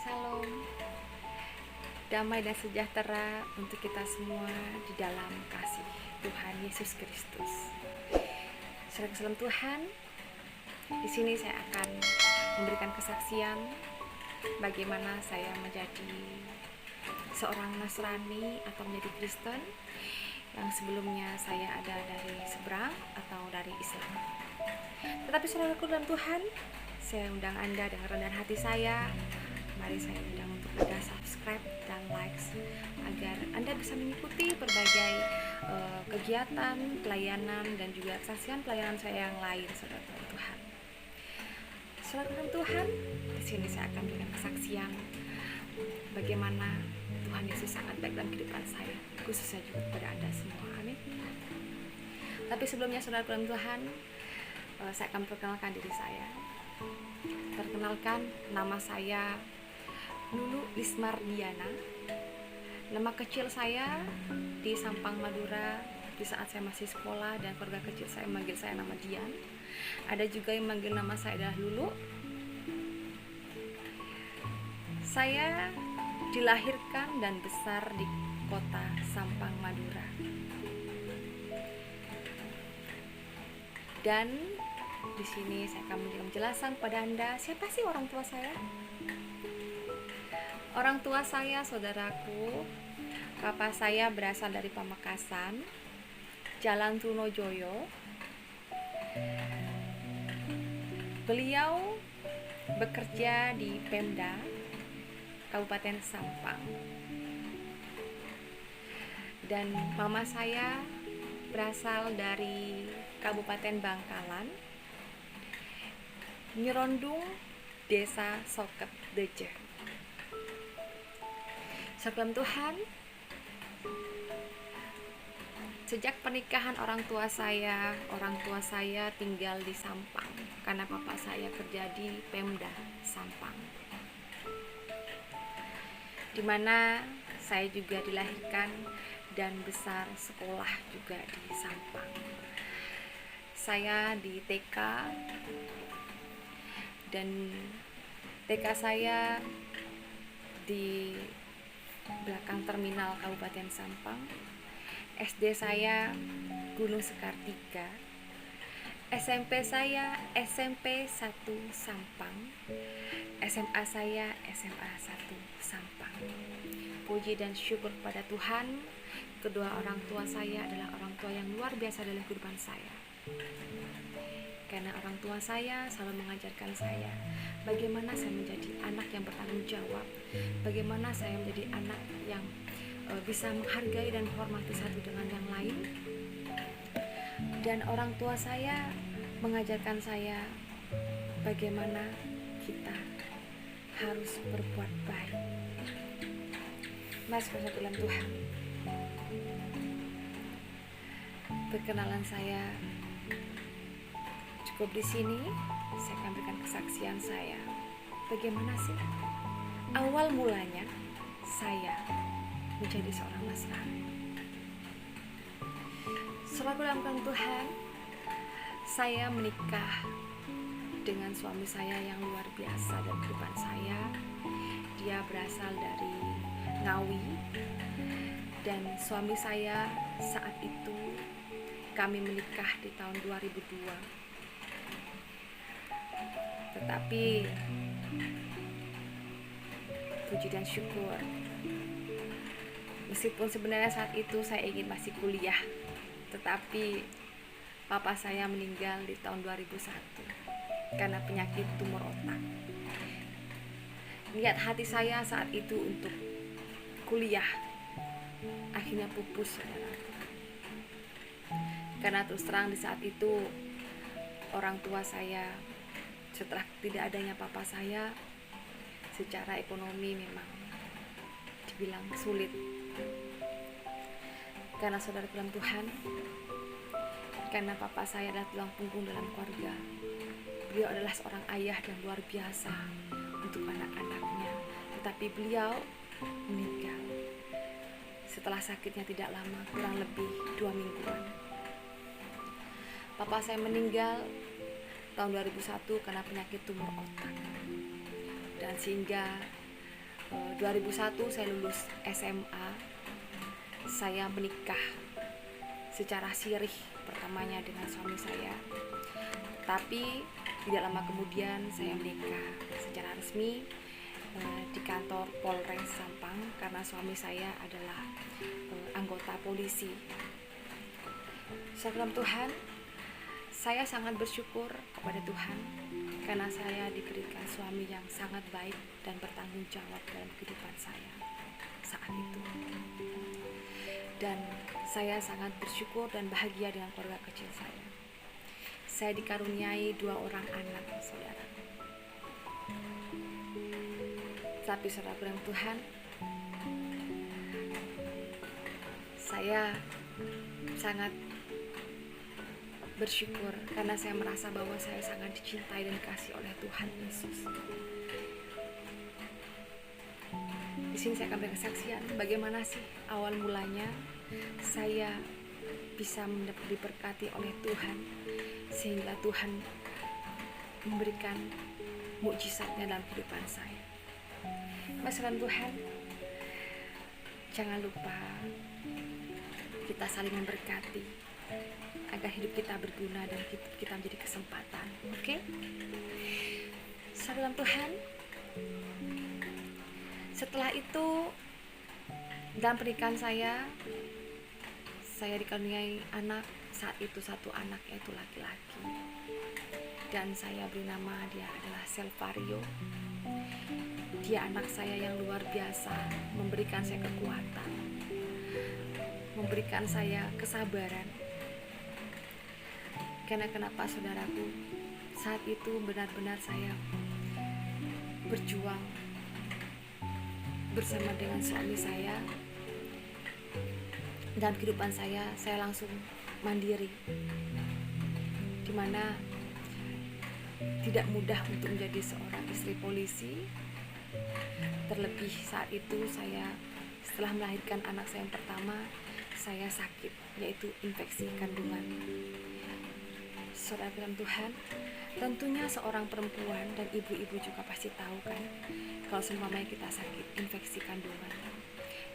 Salam, damai dan sejahtera untuk kita semua di dalam kasih Tuhan Yesus Kristus. Salam Tuhan, di sini saya akan memberikan kesaksian bagaimana saya menjadi seorang Nasrani atau menjadi Kristen yang sebelumnya saya ada dari seberang atau dari Islam. Tetapi saudaraku dalam Tuhan, saya undang Anda dengan rendahan hati saya. Mari saya undang untuk Anda subscribe dan like agar Anda bisa mengikuti berbagai kegiatan, pelayanan dan juga kesaksian pelayanan saya yang lain, saudara Tuhan. Saudara Tuhan, di sini saya akan berikan kesaksian bagaimana Tuhan Yesus sangat baik dalam kehidupan saya, khususnya juga kepada Anda semua. Amin. Tapi sebelumnya saudara Tuhan, saya akan perkenalkan diri saya. Perkenalkan, nama saya Lulu Lismardiana. Nama kecil saya di Sampang, Madura, di saat saya masih sekolah dan keluarga kecil saya manggil saya nama Dian. Ada juga yang manggil nama saya adalah Lulu. Saya dilahirkan dan besar di kota Sampang, Madura. Dan di sini saya akan memberikan penjelasan kepada Anda, siapa sih orang tua saya? Orang tua saya, saudaraku, papa saya berasal dari Pamekasan, Jalan Trunojoyo. Beliau bekerja di Pemda Kabupaten Sampang. Dan mama saya berasal dari Kabupaten Bangkalan, Nyerondung, Desa Soket Deje. Salam Tuhan, sejak pernikahan orang tua saya tinggal di Sampang karena papa saya kerja di Pemda Sampang, di mana saya juga dilahirkan dan besar sekolah juga di Sampang. Saya di TK dan TK saya di belakang terminal Kabupaten Sampang. SD saya Gunung Sekar 3. SMP saya SMP 1 Sampang. SMA saya SMA 1 Sampang. Puji dan syukur kepada Tuhan, kedua orang tua saya adalah orang tua yang luar biasa dalam kehidupan saya. Karena orang tua saya selalu mengajarkan saya bagaimana saya menjadi anak yang bertanggung jawab, bagaimana saya menjadi anak yang bisa menghargai dan menghormati satu dengan yang lain. Dan orang tua saya mengajarkan saya bagaimana kita harus berbuat baik. Mas dalam Tuhan, perkenalan saya cukup di sini. Saya akan berikan kesaksian saya. Bagaimana sih awal mulanya saya menjadi seorang Nasrani? Selaku dalam Tuhan, saya menikah dengan suami saya yang luar biasa dalam kehidupan saya. Dia berasal dari Ngawi, dan suami saya saat itu kami menikah di tahun 2002. Tetapi puji dan syukur, meskipun sebenarnya saat itu saya ingin masih kuliah, tetapi papa saya meninggal di tahun 2001 karena penyakit tumor otak. Niat hati saya saat itu untuk kuliah akhirnya pupus, saudara. Karena terus terang di saat itu orang tua saya, setelah tidak adanya papa saya, secara ekonomi memang dibilang sulit. Karena saudara dalam Tuhan, karena papa saya adalah tulang punggung dalam keluarga, beliau adalah seorang ayah yang luar biasa untuk anak-anaknya. Tetapi beliau meninggal setelah sakitnya tidak lama, kurang lebih 2 mingguan. Papa saya meninggal tahun 2001 karena penyakit tumor otak. Dan sehingga 2001 saya lulus SMA, saya menikah secara sirih pertamanya dengan suami saya. Tapi tidak lama kemudian saya menikah secara resmi di kantor Polres Sampang karena suami saya adalah anggota polisi. Salam Tuhan, saya sangat bersyukur kepada Tuhan karena saya diberikan suami yang sangat baik dan bertanggung jawab dalam kehidupan saya saat itu. Dan saya sangat bersyukur dan bahagia dengan keluarga kecil saya. Saya dikaruniai 2 orang anak, saudara. Tapi saudara dalam Tuhan, saya sangat bersyukur karena saya merasa bahwa saya sangat dicintai dan dikasihi oleh Tuhan Yesus. Di sini saya akan beri kesaksian bagaimana sih awal mulanya saya bisa diberkati oleh Tuhan sehingga Tuhan memberikan mukjizatnya dalam kehidupan saya. Masalah Tuhan, jangan lupa kita saling memberkati agar hidup kita berguna dan kita menjadi kesempatan. Oke? Salam Tuhan. Setelah itu dalam pernikahan saya dikaruniai anak, saat itu 1 anak yaitu laki-laki. Dan saya beri nama dia adalah Selvario. Dia anak saya yang luar biasa, memberikan saya kekuatan, memberikan saya kesabaran. Karena kenapa saudaraku, saat itu benar-benar saya berjuang bersama dengan suami saya. Dalam kehidupan saya langsung mandiri, dimana tidak mudah untuk menjadi seorang istri polisi. Terlebih saat itu saya setelah melahirkan anak saya yang pertama, saya sakit, yaitu infeksi kandungan. Saudara dalam Tuhan, tentunya seorang perempuan dan ibu-ibu juga pasti tahu kan, kalau seumpamanya kita sakit infeksi kandungan,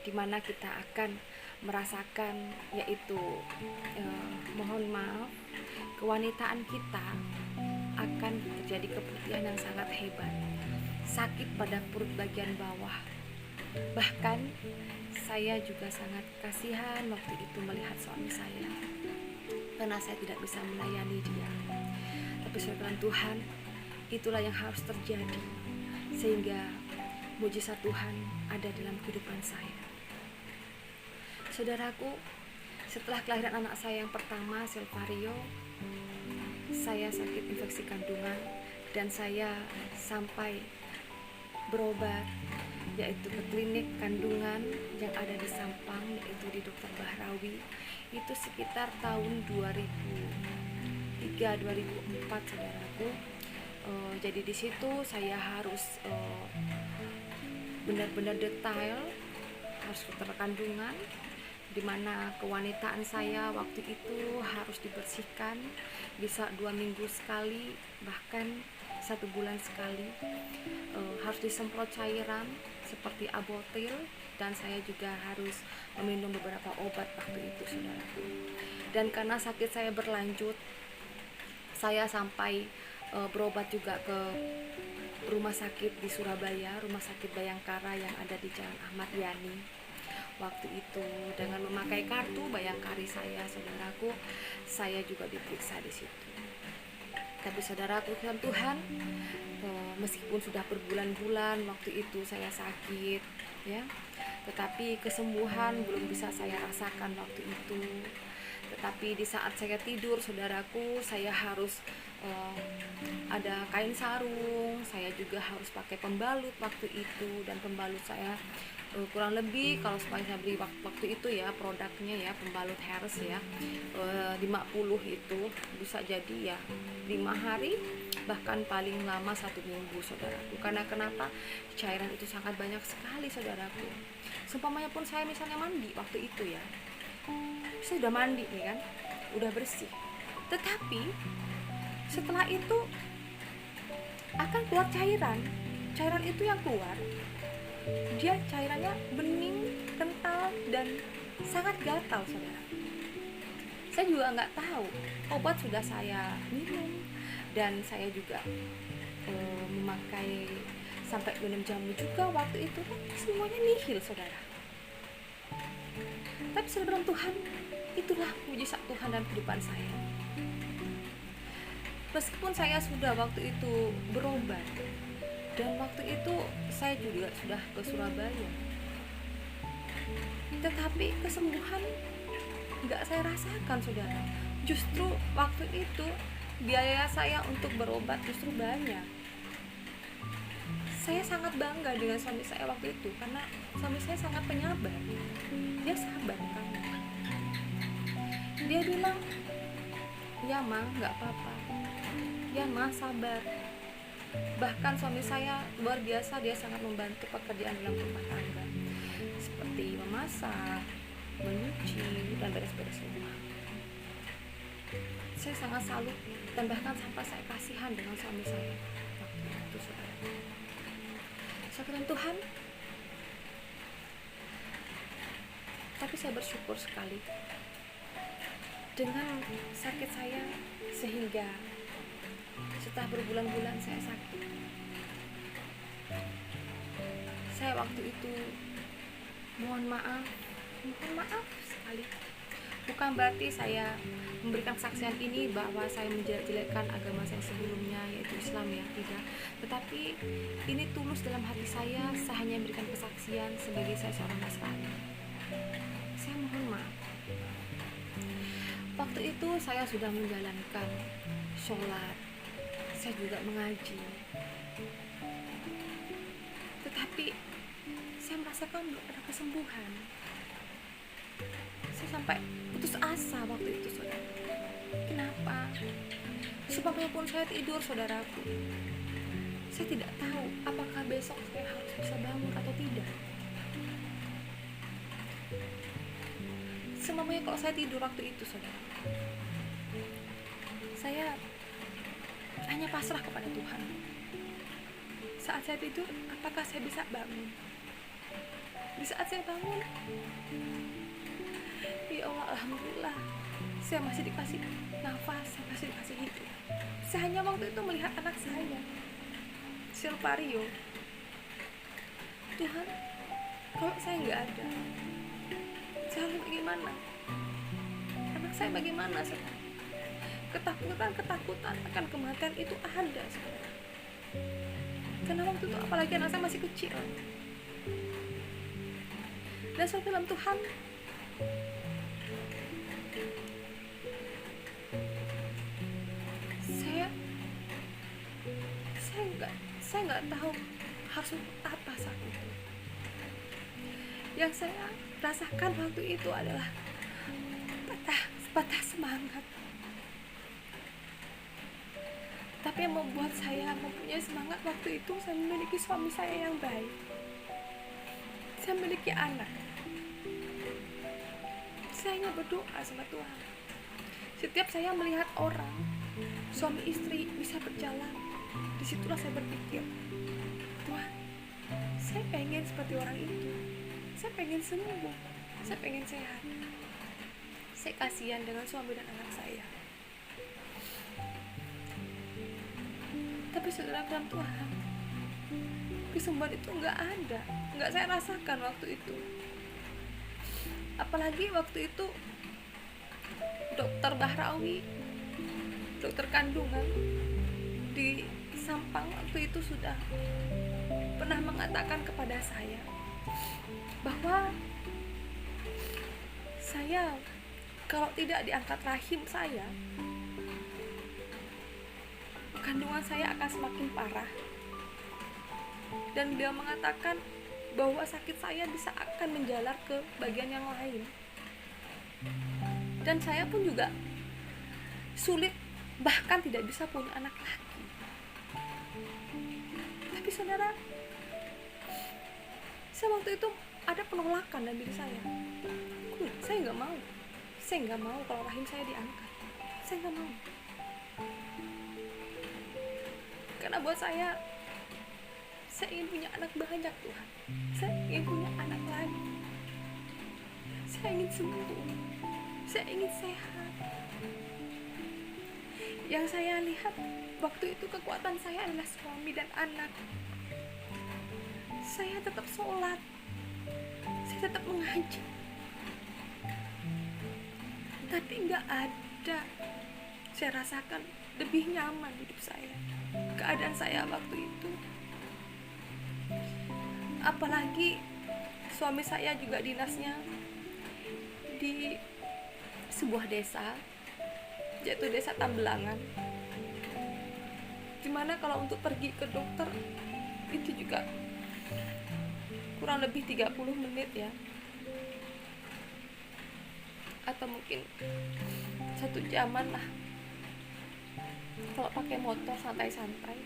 dimana kita akan merasakan yaitu mohon maaf, kewanitaan kita akan terjadi keputihan yang sangat hebat, sakit pada perut bagian bawah. Bahkan saya juga sangat kasihan waktu itu melihat suami saya karena saya tidak bisa melayani dia. Tapi firman Tuhan, itulah yang harus terjadi sehingga mujizat Tuhan ada dalam kehidupan saya. Saudaraku, setelah kelahiran anak saya yang pertama, Selvario, saya sakit infeksi kandungan dan saya sampai berobat yaitu ke klinik kandungan yang ada di Sampang, yaitu di Dr. Bahrawi. Itu sekitar tahun 2003-2004, saudaraku. Jadi di situ saya harus benar-benar detail, harus dokter kandungan, di mana kewanitaan saya waktu itu harus dibersihkan, bisa 2 minggu sekali, bahkan 1 bulan sekali. Harus disemprot cairan seperti Abortil, dan saya juga harus meminum beberapa obat waktu itu, saudaraku. Dan karena sakit saya berlanjut, saya sampai berobat juga ke rumah sakit di Surabaya, rumah sakit Bayangkara yang ada di Jalan Ahmad Yani. Waktu itu dengan memakai kartu Bayangkari saya, saudaraku, saya juga diperiksa di situ. Tapi saudaraku, Tuhan, meskipun sudah berbulan-bulan waktu itu saya sakit, ya, tetapi kesembuhan belum bisa saya rasakan waktu itu. Tetapi di saat saya tidur, saudaraku, saya harus ada kain sarung, saya juga harus pakai pembalut waktu itu, dan pembalut saya kurang lebih, kalau supaya saya beli waktu itu ya, produknya ya pembalut Harris ya, 50 itu bisa jadi ya 5 hari, bahkan paling lama 1 minggu, saudaraku. Karena kenapa? Cairan itu sangat banyak sekali, saudaraku. Seumpamanya pun saya misalnya mandi waktu itu ya, saya udah mandi nih kan, udah bersih, tetapi setelah itu akan keluar cairan itu yang keluar dia cairannya bening, kental, dan sangat gatal, saudara. Saya juga nggak tahu, obat sudah saya minum, dan saya juga memakai sampai minum jamu juga waktu itu, tapi semuanya nihil, saudara. Tapi saudara Tuhan, itulah mujizat Tuhan dalam kehidupan saya. Meskipun saya sudah waktu itu berobat, dan waktu itu saya juga sudah ke Surabaya, tetapi kesembuhan nggak saya rasakan, saudara. Justru waktu itu biaya saya untuk berobat justru banyak. Saya sangat bangga dengan suami saya waktu itu, karena suami saya sangat penyabar. Dia sabar orangnya. Dia bilang, ya Ma, nggak apa-apa, ya Ma, sabar. Bahkan suami saya luar biasa, dia sangat membantu pekerjaan dalam rumah tangga, seperti memasak, menyuci, dan beres-beres rumah. Saya sangat salut, dan bahkan sampai saya kasihan dengan suami saya waktu itu, saudara. Saudara Tuhan, tapi saya bersyukur sekali dengan sakit saya, sehingga setelah berbulan-bulan saya sakit, saya waktu itu mohon maaf sekali. Bukan berarti saya memberikan kesaksian ini bahwa saya menjelek-jelekkan agama saya sebelumnya, yaitu Islam, ya, tidak. Tetapi ini tulus dalam hati saya hanya memberikan kesaksian sebagai saya seorang Nasrani. Saya mohon maaf. Waktu itu saya sudah menjalankan sholat, saya juga mengaji, tetapi saya merasakan belum ada kesembuhan. Saya sampai putus asa waktu itu, saudara. Kenapa? Supaya pun saya tidur, saudaraku, saya tidak tahu apakah besok saya harus bisa bangun atau tidak. Semuanya kalau saya tidur waktu itu, saudara, saya hanya pasrah kepada Tuhan. Saat saya tidur, apakah saya bisa bangun? Di saat saya bangun, ya Allah, alhamdulillah, saya masih dikasih nafas, saya masih dikasih hidup. Saya hanya waktu itu melihat anak saya, Silvario. Tuhan, kalau saya nggak ada, saya harus bagaimana? Anak saya bagaimana, saudara? Ketakutan akan kematian itu ada, saudara. Karena waktu itu apalagi anak saya masih kecil. Dan saudara dalam Tuhan, saya nggak tahu harus apa saat itu. Yang saya rasakan waktu itu adalah patah semangat. Tapi yang membuat saya mempunyai semangat waktu itu, saya memiliki suami saya yang baik, saya memiliki anak. Saya hanya berdoa sama Tuhan. Setiap saya melihat orang, suami istri bisa berjalan, disitulah saya berpikir, Tuhan, saya pengen seperti orang itu. Saya pengen sembuh, saya pengen sehat. Saya kasihan dengan suami dan anak saya. Tapi saudara dalam Tuhan, kesembuhan itu nggak ada, nggak saya rasakan waktu itu. Apalagi waktu itu Dokter Bahrawi, dokter kandungan di Sampang waktu itu sudah pernah mengatakan kepada saya bahwa saya kalau tidak diangkat rahim saya, kandungan saya akan semakin parah. Dan beliau mengatakan bahwa sakit saya bisa akan menjalar ke bagian yang lain. Dan saya pun juga sulit, bahkan tidak bisa punya anak lagi. Tapi saudara, saya waktu itu ada penolakan dalam diri saya. Saya nggak mau kalau rahim saya diangkat. Saya nggak mau. Karena buat saya Saya ingin punya anak banyak, Tuhan. Saya ingin punya anak lagi. Saya ingin sembuh. Saya ingin sehat. Yang saya lihat waktu itu kekuatan saya adalah suami dan anak. Saya tetap sholat. Saya tetap mengaji. Tapi nggak ada. Saya rasakan lebih nyaman hidup saya. Keadaan saya waktu itu. Apalagi suami saya juga dinasnya di sebuah desa, yaitu desa Tambelangan, dimana kalau untuk pergi ke dokter itu juga kurang lebih 30 menit ya, atau mungkin 1 jaman lah kalau pakai motor santai-santai.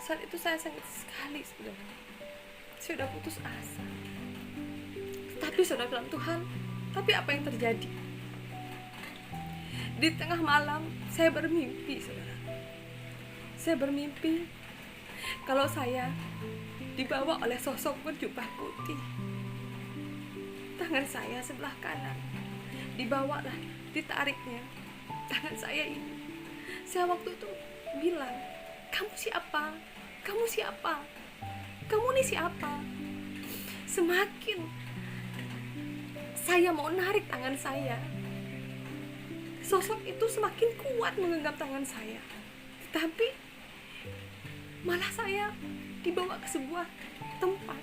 Saat itu saya sakit sekali, saudara. Saya sudah putus asa. Tapi saudara bilang, Tuhan, tapi apa yang terjadi? Di tengah malam saya bermimpi, saudara. Saya bermimpi kalau saya dibawa oleh sosok berjubah putih. Tangan saya sebelah kanan dibawalah, ditariknya tangan saya ini. Saya waktu itu bilang, kamu siapa? Kamu siapa? Kamu ini siapa? Semakin saya mau narik tangan saya, sosok itu semakin kuat menggenggam tangan saya. Tetapi malah saya dibawa ke sebuah tempat.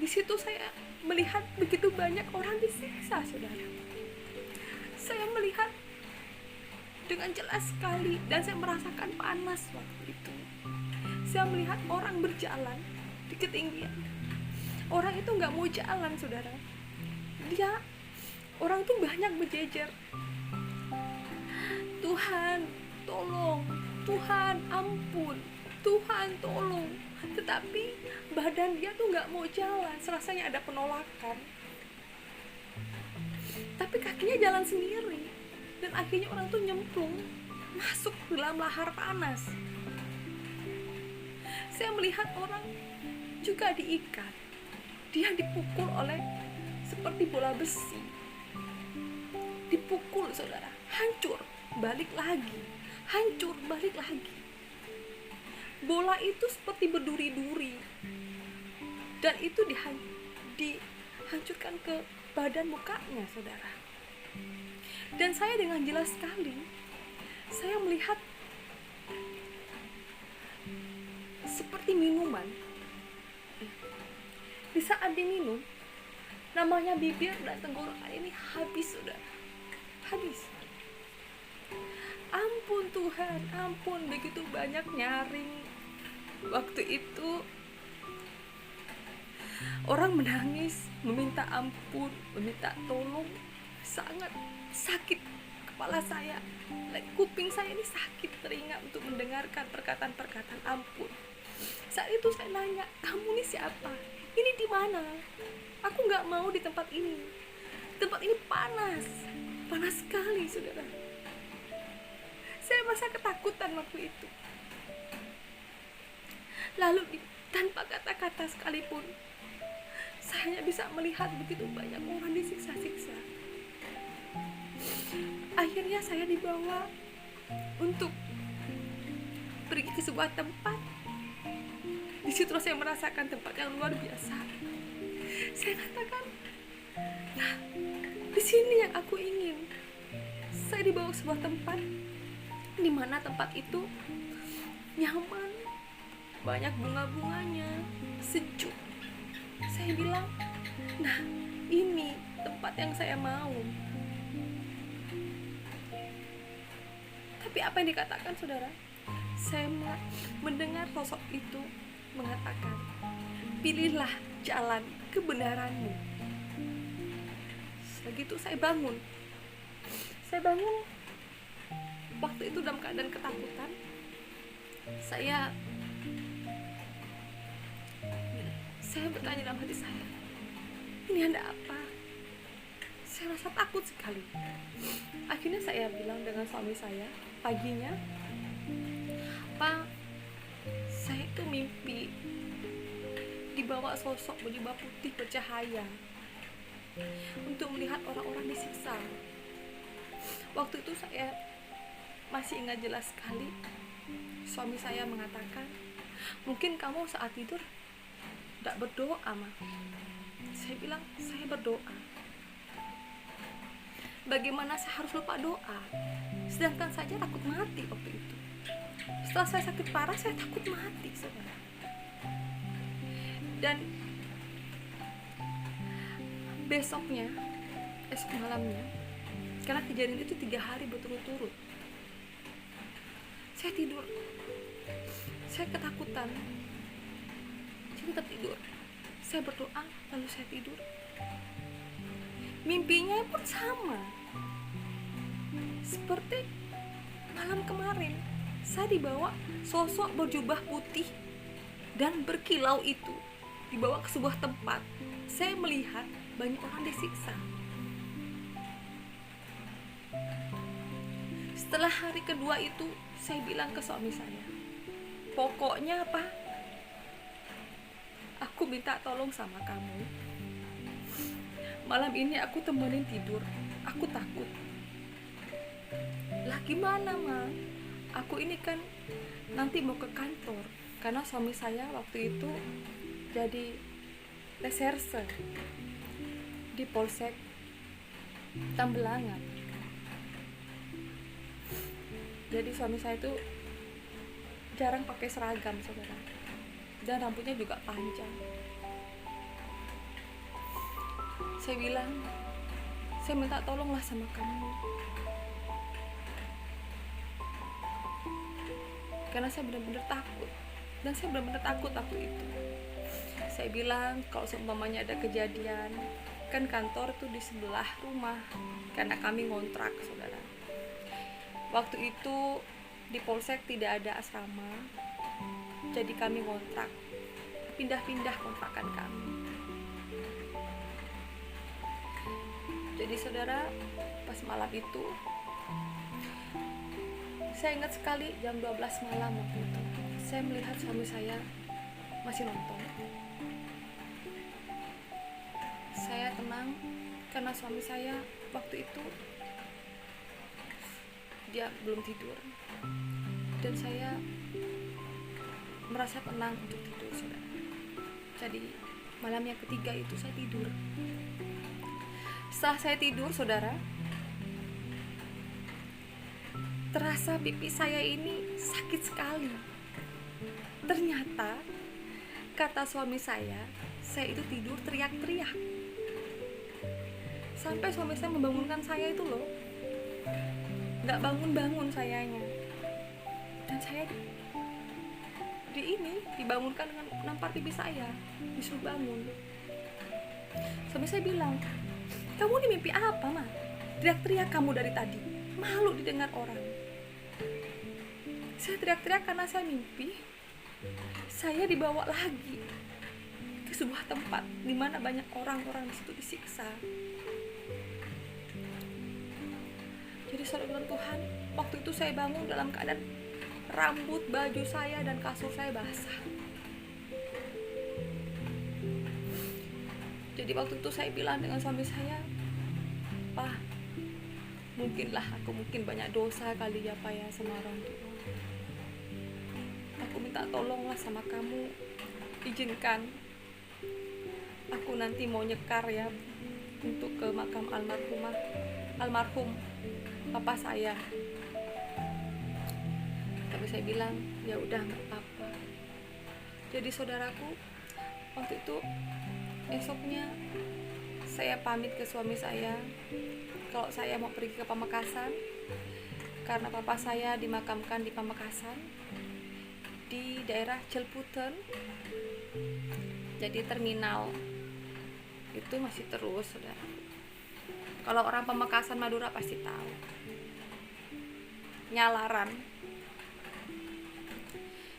Di situ saya melihat begitu banyak orang disiksa, saudara. Saya melihat dengan jelas sekali dan saya merasakan panas waktu itu. Saya melihat orang berjalan di ketinggian. Orang itu nggak mau jalan, saudara. Orang tuh banyak berjejer. Tuhan, tolong. Tuhan, ampun. Tuhan, tolong. Tetapi badan dia tuh nggak mau jalan. Serasanya ada penolakan. Tapi kakinya jalan sendiri. Dan akhirnya orang tuh nyemplung masuk dalam lahar panas. Saya melihat orang juga diikat. Dia dipukul oleh seperti bola besi. Dipukul, saudara. Hancur, balik lagi. Hancur, balik lagi. Bola itu seperti berduri-duri. Dan itu dihancurkan ke badan mukanya, saudara. Dan saya dengan jelas sekali, saya melihat seperti minuman. Di saat diminum, namanya bibir dan tenggorokan ini habis, saudara. Habis. Ampun Tuhan, ampun, begitu banyak nyaring. Waktu itu orang menangis, meminta ampun, meminta tolong. Sangat sakit kepala saya, kuping saya ini sakit telinga untuk mendengarkan perkataan-perkataan ampun. Saat itu saya nanya, kamu ini siapa? Ini di mana? Aku nggak mau di tempat ini. Tempat ini panas, panas sekali, saudara. Saya merasa ketakutan waktu itu. Lalu tanpa kata-kata sekalipun, saya hanya bisa melihat begitu banyak orang disiksa-siksa. Akhirnya saya dibawa untuk pergi ke sebuah tempat. Di situ saya merasakan tempat yang luar biasa. Saya katakan, nah, di sini yang aku ingin. Saya dibawa ke sebuah tempat di mana tempat itu nyaman, banyak bunga-bunganya, sejuk. Saya bilang, nah, ini tempat yang saya mau. Tapi apa yang dikatakan, saudara? Saya mendengar sosok itu mengatakan, pilihlah jalan kebenaranmu. Begitu saya bangun. Saya bangun waktu itu dalam keadaan ketakutan. Saya bertanya dalam hati saya, ini ada apa? Saya rasa takut sekali. Akhirnya saya bilang dengan suami saya, paginya saya itu mimpi dibawa sosok berjubah putih bercahaya untuk melihat orang-orang disiksa. Waktu itu saya masih ingat jelas sekali, suami saya mengatakan, mungkin kamu saat tidur tidak berdoa, Ma. Saya bilang, saya berdoa. Bagaimana saya harus lupa doa? Sedangkan saja takut mati waktu itu. Setelah saya sakit parah, saya takut mati, saudara. Dan esok malamnya, karena kejadian itu 3 hari berturut-turut, saya tidur, saya ketakutan, saya tetap tidur, saya berdoa, lalu saya tidur. Mimpinya pun sama seperti malam kemarin. Saya dibawa sosok berjubah putih dan berkilau itu, dibawa ke sebuah tempat. Saya melihat banyak orang disiksa. Setelah hari kedua itu, saya bilang ke suami saya, pokoknya aku minta tolong sama kamu. Malam ini aku temenin tidur, aku takut. Lah gimana, Ma? Aku ini kan nanti mau ke kantor, karena suami saya waktu itu jadi reserse di Polsek Tambelangan. Jadi suami saya itu jarang pakai seragam, saudara, dan rambutnya juga panjang. Saya bilang, saya minta tolonglah sama kamu, karena saya benar-benar takut. Dan saya benar-benar takut waktu itu. Saya bilang, kalau seumpamanya ada kejadian, kan kantor tuh di sebelah rumah, karena kami ngontrak, saudara. Waktu itu di Polsek tidak ada asrama, jadi kami ngontrak, pindah-pindah kontrakan kami. Jadi saudara, pas malam itu, saya ingat sekali jam 12 malam waktu itu, saya melihat suami saya masih nonton. Saya tenang karena suami saya waktu itu dia belum tidur, dan saya merasa tenang untuk tidur, saudara. Jadi malam yang ketiga itu saya tidur. Setelah saya tidur, saudara, terasa pipi saya ini sakit sekali. Ternyata kata suami saya itu tidur teriak-teriak. Sampai suami saya membangunkan saya itu loh, gak bangun-bangun sayanya. Dan saya dibangunkan dengan nampar pipi saya, disuruh bangun. Suami saya bilang, kamu ini mimpi apa, Ma? Teriak-teriak kamu dari tadi, malu didengar orang. Saya teriak-teriak karena saya mimpi saya dibawa lagi ke sebuah tempat di mana banyak orang-orang di situ disiksa. Jadi saudara Tuhan, waktu itu saya bangun dalam keadaan rambut, baju saya, dan kasur saya basah. Jadi waktu itu saya bilang dengan suami saya, Pak, aku mungkin banyak dosa kali ya Pak ya sama orang tua. Aku minta tolonglah sama kamu, izinkan aku nanti mau nyekar ya untuk ke makam almarhum papa saya. Tapi saya bilang, ya udah nggak apa-apa. Jadi saudaraku, waktu itu esoknya saya pamit ke suami saya kalau saya mau pergi ke Pamekasan, karena papa saya dimakamkan di Pamekasan di daerah Celputen. Jadi terminal itu masih terus, saudara. Kalau orang Pamekasan Madura pasti tahu. Nyalaran.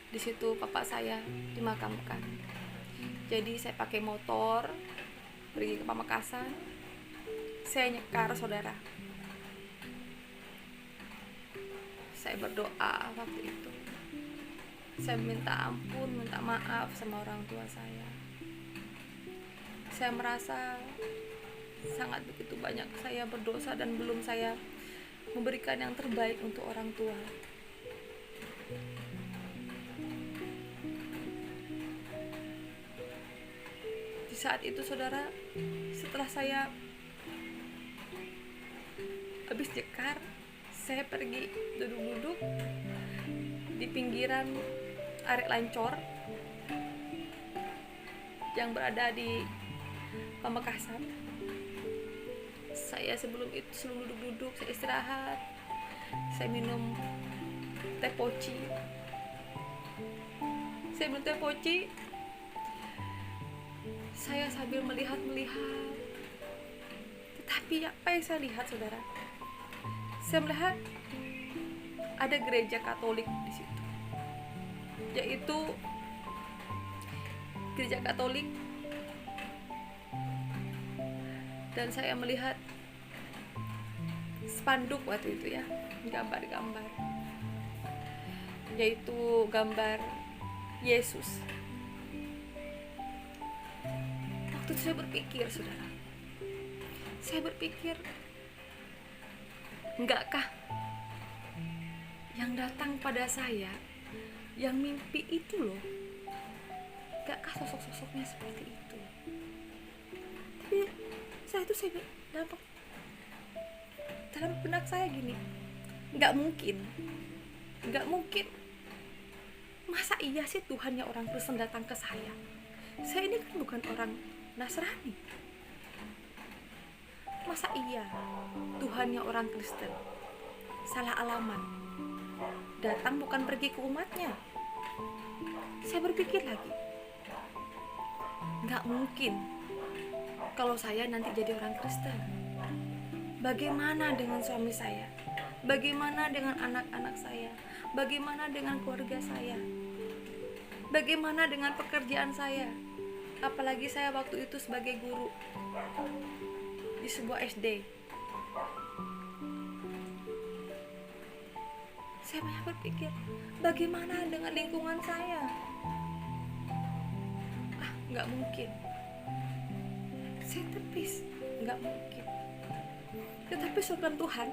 Di situ papa saya dimakamkan. Jadi saya pakai motor pergi ke Pamekasan. Saya nyekar, saudara. Saya berdoa waktu itu. Saya minta ampun, minta maaf sama orang tua saya. Saya merasa sangat begitu banyak saya berdosa dan belum saya memberikan yang terbaik untuk orang tua. Di saat itu saudara, setelah saya habis jekar, saya pergi duduk-duduk di pinggiran Arek Lancor yang berada di Pamekasan. Saya sebelum duduk-duduk, saya istirahat, saya minum teh poci. Saya sambil melihat-melihat. Tetapi apa yang saya lihat, saudara? Saya melihat ada gereja Katolik di situ, yaitu gereja Katolik, dan saya melihat spanduk waktu itu ya, gambar-gambar, yaitu gambar Yesus. Waktu itu saya berpikir, saudara, enggakah yang datang pada saya, yang mimpi itu loh, enggakah sosok-sosoknya seperti itu? Tapi saya dalam benak saya gini, enggak mungkin. Masa iya sih Tuhannya orang Kristen datang ke saya? Saya ini kan bukan orang Nasrani. Masa iya Tuhannya orang Kristen salah alamat, datang bukan pergi ke umatnya? Saya berpikir lagi, nggak mungkin. Kalau saya nanti jadi orang Kristen, bagaimana dengan suami saya? Bagaimana dengan anak-anak saya? Bagaimana dengan keluarga saya? Bagaimana dengan pekerjaan saya? Apalagi saya waktu itu sebagai guru di sebuah SD. Saya banyak berpikir, bagaimana dengan lingkungan saya? Nggak mungkin. Saya tepis, nggak mungkin. Tetapi surga Tuhan,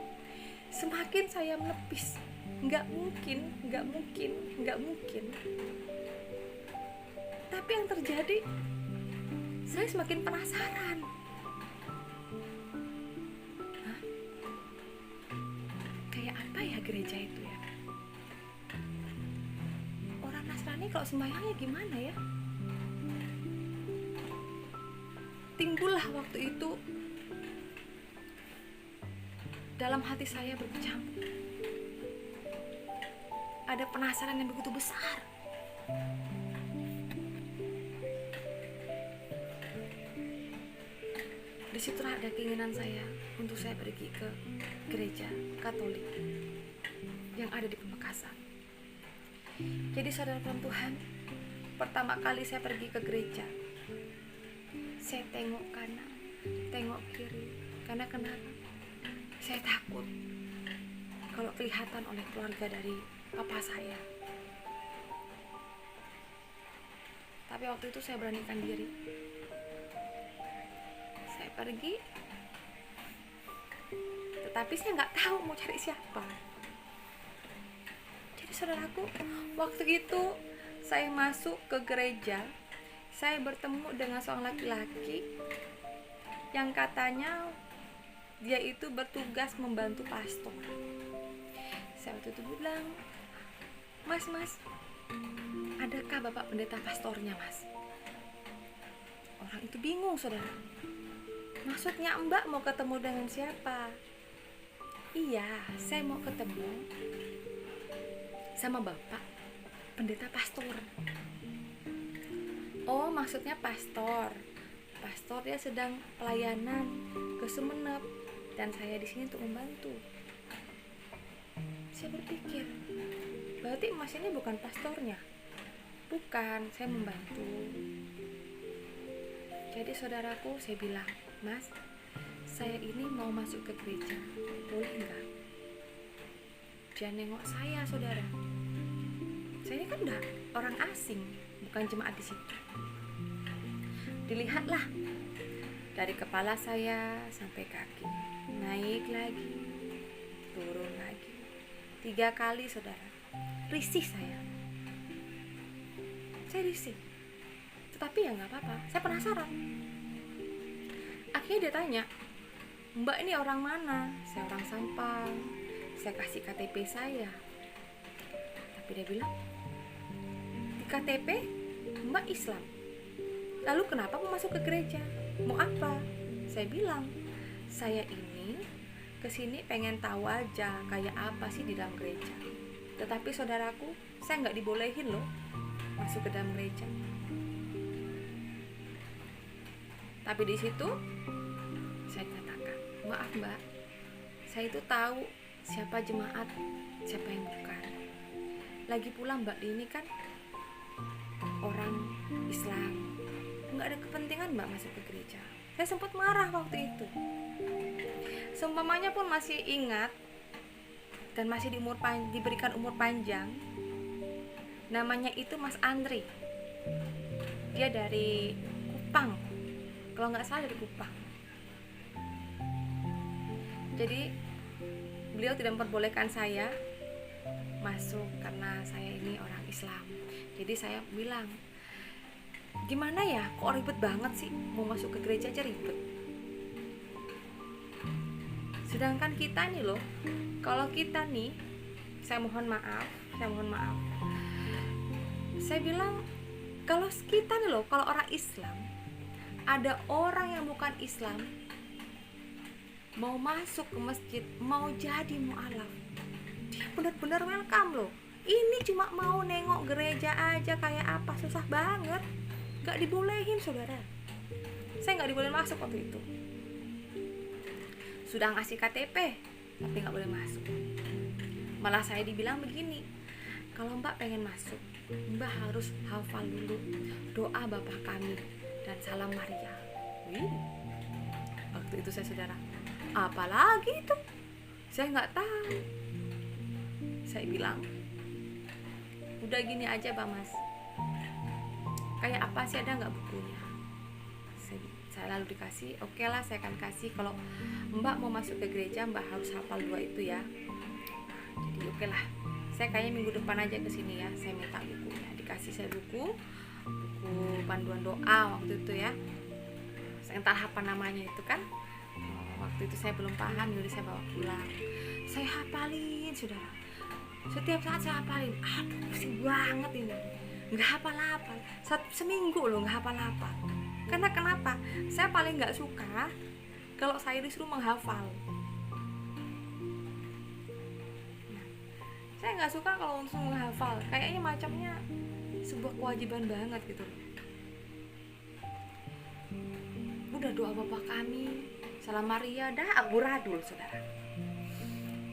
semakin saya menepis, nggak mungkin. Tapi yang terjadi, saya semakin penasaran. Kayak apa ya gereja itu ya? Orang Nasrani kalau sembahyangnya gimana ya? Timbullah waktu itu dalam hati saya berkecamuk. Ada penasaran yang begitu besar. Disitulah ada keinginan saya untuk saya pergi ke gereja Katolik yang ada di Pamekasan. Jadi saudara Tuhan, pertama kali saya pergi ke gereja, saya tengok kanan, tengok kiri. Karena kenapa? Saya takut kalau kelihatan oleh keluarga dari papa saya. Tapi waktu itu saya beranikan diri. Saya pergi, tetapi saya nggak tahu mau cari siapa. Jadi saudaraku, waktu itu saya masuk ke gereja, saya bertemu dengan seorang laki-laki yang katanya dia itu bertugas membantu pastor. Saya waktu itu bilang, Mas, adakah Bapak pendeta pastornya, Mas? Orang itu bingung, saudara. Maksudnya Mbak mau ketemu dengan siapa? Iya, saya mau ketemu sama Bapak pendeta pastor. Oh, maksudnya pastor dia sedang pelayanan ke Sumenep dan saya di sini untuk membantu. Saya berpikir, berarti Mas ini bukan pastornya? Bukan, saya membantu. Jadi saudaraku, saya bilang, Mas, saya ini mau masuk ke gereja, boleh enggak? Jangan nengok saya, saudara. Saya ini kan udah orang asing, bukan jemaat di situ. Dilihatlah dari kepala saya sampai kaki, naik lagi, turun lagi, 3 kali saudara. Risih saya risih. Tetapi ya nggak apa-apa, saya penasaran. Akhirnya dia tanya, Mbak ini orang mana? Saya orang Sampang. Saya kasih KTP saya. Tapi dia bilang, di KTP Mbak Islam. Lalu kenapa mau masuk ke gereja? Mau apa? Saya bilang, saya ini kesini pengen tahu aja kayak apa sih di dalam gereja. Tetapi saudaraku, saya nggak dibolehin loh masuk ke dalam gereja. Tapi di situ saya katakan, maaf Mbak, saya itu tahu siapa jemaat, siapa yang bukan. Lagi pula Mbak ini kan orang Islam, nggak ada kepentingan Mbak masuk ke gereja. Saya sempat marah waktu itu. Seumpamanya pun masih ingat dan masih diberikan umur panjang. Namanya itu Mas Andre. Dia dari Kupang, kalau nggak salah dari Kupang. Jadi beliau tidak memperbolehkan saya masuk karena saya ini orang Islam. Jadi saya bilang, gimana ya, kok ribet banget sih, mau masuk ke gereja aja ribet. Sedangkan kita nih loh, kalau kita nih, saya mohon maaf, saya bilang, kalau kita nih loh, kalau orang Islam, ada orang yang bukan Islam mau masuk ke masjid, mau jadi mu'alaf, dia benar-benar welcome loh. Ini cuma mau nengok gereja aja kayak apa, susah banget. Gak dibolehin saudara. Saya gak dibolehin masuk waktu itu. Sudah ngasih KTP, tapi gak boleh masuk. Malah saya dibilang begini, kalau Mbak pengen masuk, Mbak harus hafal dulu doa Bapa Kami dan Salam Maria. Wih, waktu itu saya saudara, apalagi itu? Saya nggak tahu. Saya bilang, udah gini aja Pak Mas, kayak apa sih, ada nggak bukunya? Saya lalu dikasih, oke lah saya akan kasih. Kalau Mbak mau masuk ke gereja, Mbak harus hafal doa itu ya. Jadi oke lah, saya kayaknya minggu depan aja ke sini ya, saya minta bukunya. Dikasih saya buku panduan doa waktu itu ya. Saya entah apa namanya itu kan. Waktu itu saya belum paham, jadi saya bawa pulang. Saya hafalin saudara. Setiap saat saya hafalin. Aduh, pusing banget ini. Nggak hafal-hafal. Seminggu loh nggak hafal-hafal. Karena kenapa? Saya paling nggak suka kalau saya disuruh menghafal. Saya nggak suka kalau langsung menghafal. Kayaknya macamnya sebuah kewajiban banget gitu loh. Udah doa Bapa Kami, Salam Maria, dah amburadul saudara.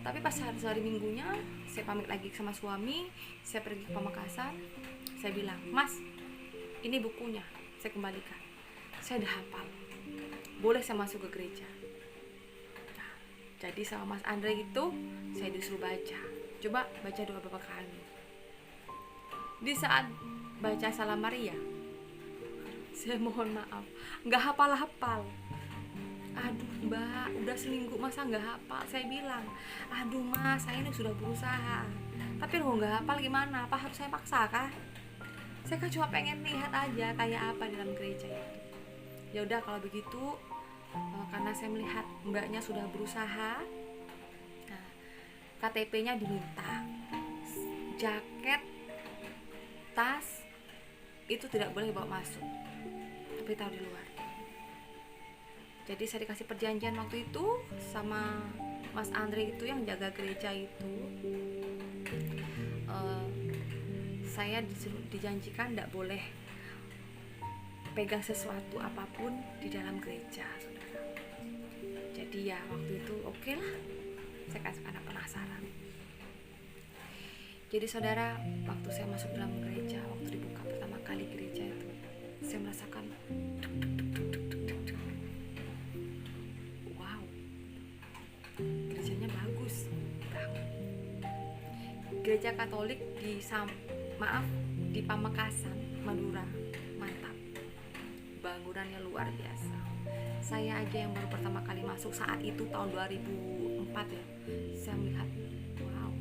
Tapi pas hari minggunya, saya pamit lagi sama suami, saya pergi ke Pamekasan. Saya bilang, Mas, ini bukunya, saya kembalikan. Saya udah hafal, boleh saya masuk ke gereja. Nah, jadi sama Mas Andre itu, saya disuruh baca. Coba baca doa Bapa Kami. Di saat baca Salam Maria, saya mohon maaf, nggak hafal-hafal. Aduh Mbak, udah seminggu masa nggak hafal? Saya bilang, aduh Mas, saya ini sudah berusaha, tapi kalau nggak hafal gimana? Apa harus saya paksa kah? Saya kan cuma pengen lihat aja kayak apa di dalam gereja itu. Ya udah kalau begitu, karena saya melihat Mbaknya sudah berusaha, nah, KTP-nya diminta, jaket, tas itu tidak boleh bawa masuk, tapi taruh di luar. Jadi saya dikasih perjanjian waktu itu sama Mas Andre itu yang jaga gereja itu, saya dijanjikan tidak boleh pegang sesuatu apapun di dalam gereja, saudara. Jadi ya waktu itu oke lah, saya kasih karena penasaran. Jadi saudara, waktu saya masuk dalam gereja, waktu dibuka pertama kali gereja itu, saya merasakan wow, gerejanya bagus banget. Gereja Katolik di maaf, di Pamekasan, Madura. Mantap, bangunannya luar biasa. Saya aja yang baru pertama kali masuk saat itu tahun 2004 ya, saya melihat wow.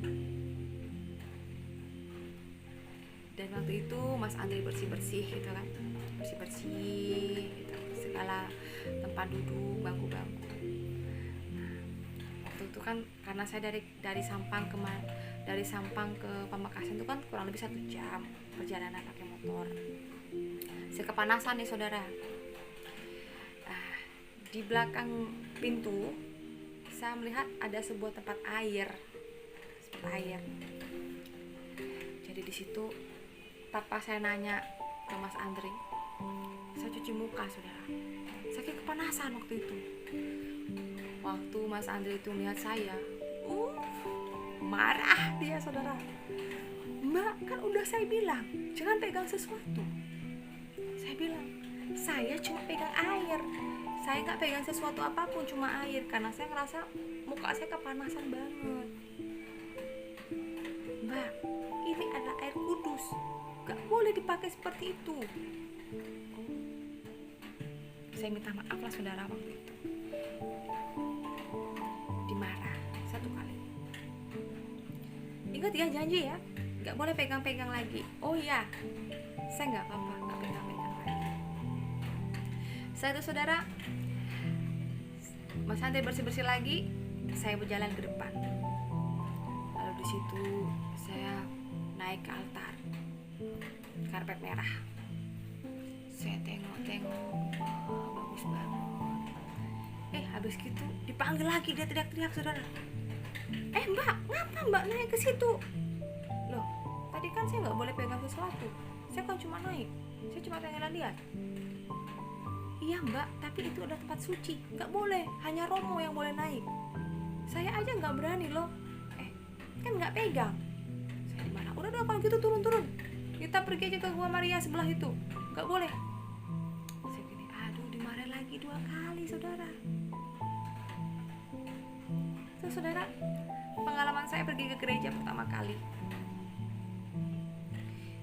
Dan waktu itu Mas Andri bersih-bersih gitu kan, bersih-bersih gitu, segala tempat duduk, bangku-bangku. Nah, waktu itu kan karena saya dari Sampang ke Pamekasan itu kan kurang lebih 1 jam perjalanan pakai motor. Saya kepanasan nih saudara. Di belakang pintu saya melihat ada sebuah tempat air. Jadi di situ tanpa saya nanya ke Mas Andri, saya cuci muka saudara. Saking kepanasan waktu itu. Waktu Mas Andri itu melihat saya, marah dia saudara. Mbak, kan udah saya bilang jangan pegang sesuatu. Saya bilang saya cuma pegang air, saya nggak pegang sesuatu apapun, cuma air, karena saya ngerasa muka saya kepanasan banget. Mbak, ini adalah air kudus, nggak boleh dipakai seperti itu. Saya minta maaf lah saudara waktu itu. Dimarah 1 kali. Ingat ya, janji ya, nggak boleh pegang-pegang lagi. Oh iya, saya nggak apa-apa, nggak pegang-pegang lagi. Saya tuh saudara, Mas Andri bersih-bersih lagi, saya berjalan ke depan. Lalu di situ saya naik ke altar, karpet merah. Saya tengok-tengok, bagus banget. Habis gitu dipanggil lagi, dia teriak-teriak saudara. Mbak, ngapa mbak naik ke situ? Loh, tadi kan saya nggak boleh pegang sesuatu. Saya kan cuma naik, saya cuma pengen lihat. Iya mbak, tapi itu adalah tempat suci, nggak boleh, hanya Romo yang boleh naik. Saya aja nggak berani loh. Kan nggak pegang. Saya di mana? Udah kalau gitu turun. Kita pergi aja ke Gua Maria sebelah itu. Nggak boleh. Saya gini, aduh, dimarahin lagi 2 kali saudara. Terus saudara, pengalaman saya pergi ke gereja pertama kali,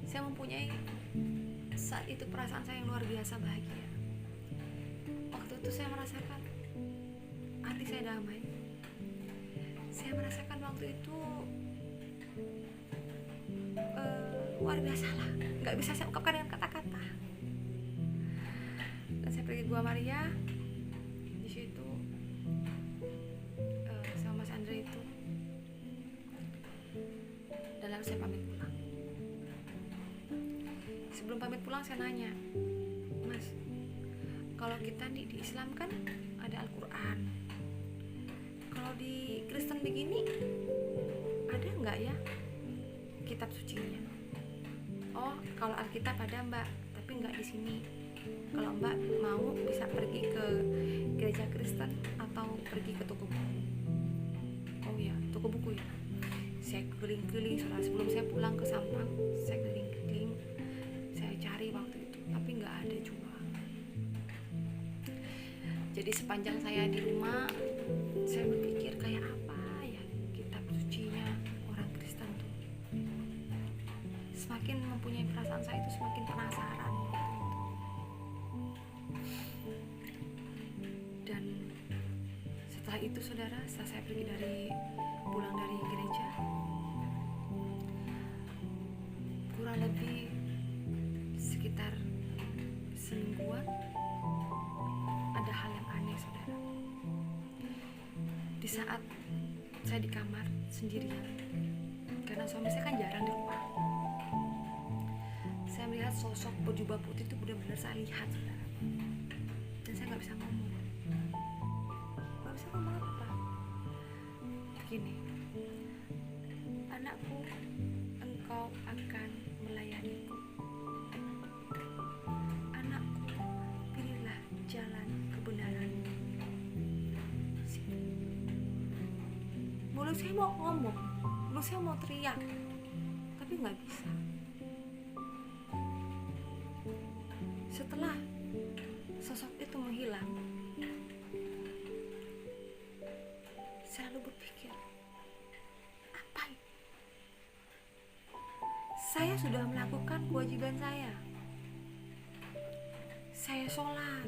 saya mempunyai saat itu perasaan saya yang luar biasa bahagia. Waktu itu saya merasakan hati saya damai. Saya merasakan waktu itu luar biasa lah, nggak bisa saya ungkapkan dengan kata-kata. Dan saya pergi Gua Maria. Di situ sama Mas Andre itu, dan lalu saya pamit pulang. Sebelum pamit pulang saya nanya, Mas, kalau kita di Islam kan ada Al-Quran, kalau di Kristen begini ada nggak ya kitab sucinya? Oh, kalau Alkitab ada mbak, tapi nggak di sini. Kalau mbak mau bisa pergi ke gereja Kristen atau pergi ke toko buku. Oh ya, toko buku ya. Saya keliling-keliling sebelum saya pulang ke Sampang, saya keliling-keliling, saya cari waktu itu, tapi nggak ada juga. Jadi sepanjang saya di rumah, saya berpikir kayak apa ya kitab sucinya orang Kristen tuh. Semakin mempunyai perasaan saya itu semakin penasaran. Dan setelah itu saudara, setelah saya pergi pulang dari gereja, kurang lebih sekitar semingguan, ada hal yang aneh saudara. Di saat saya di kamar sendirian, karena suami saya kan jarang di rumah, saya melihat sosok berjubah putih itu benar-benar saya lihat saudara. Dan saya nggak bisa ngomong apa. Begini, anakku, engkau akan melayaniku. Anakku, pilihlah jalan kebenaran. Mulut saya mau ngomong, mulut saya mau teriak, tapi nggak bisa. Setelah sosok itu menghilang, saya lalu berpikir, apa ini? Saya sudah melakukan kewajiban saya. Saya sholat,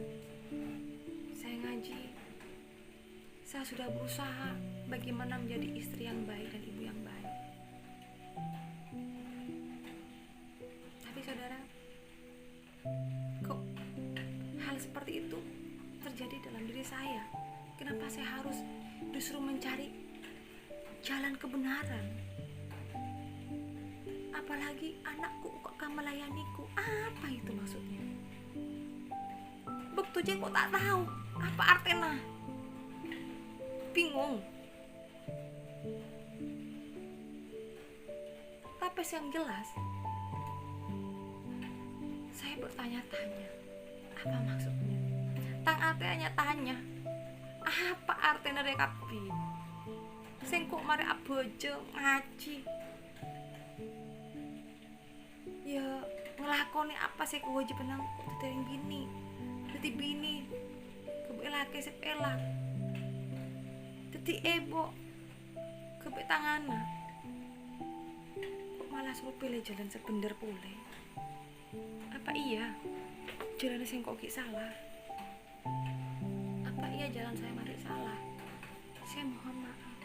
saya ngaji, saya sudah berusaha bagaimana menjadi istri yang baik dan ibu yang baik. Tapi saudara, kok hal seperti itu terjadi dalam diri saya? Kenapa saya harus justru mencari jalan kebenaran? Apalagi anakku kok kamu melayaniku? Apa itu maksudnya? Bukti kok tak tahu apa artinya. Bingung. Tapi yang jelas saya bertanya-tanya, apa maksudnya? Tang artinya tanya, apa artinya rekapi? Sing kok mari abojo ngaji. Ya ngelakoni apa sih kewajiban nang dari gini? Dadi bini kebelake sepelak. Dadi ebo kebek tangana. Kok malah suruh pilih jalan sebender pule? Apa iya jalan sing kok salah? Apa iya jalan saya mari salah? Saya mohon maaf.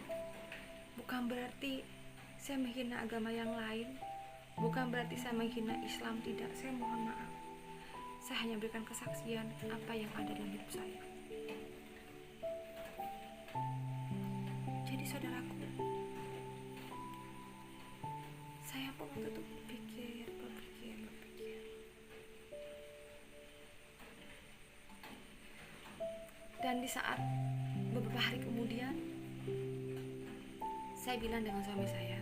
Bukan berarti saya menghina agama yang lain. Bukan berarti saya menghina Islam, tidak. Saya mohon maaf. Saya hanya berikan kesaksian apa yang ada dalam hidup saya. Jadi saudaraku, saya pun waktu itu berpikir. Dan di saat beberapa hari kemudian, saya bilang dengan suami saya.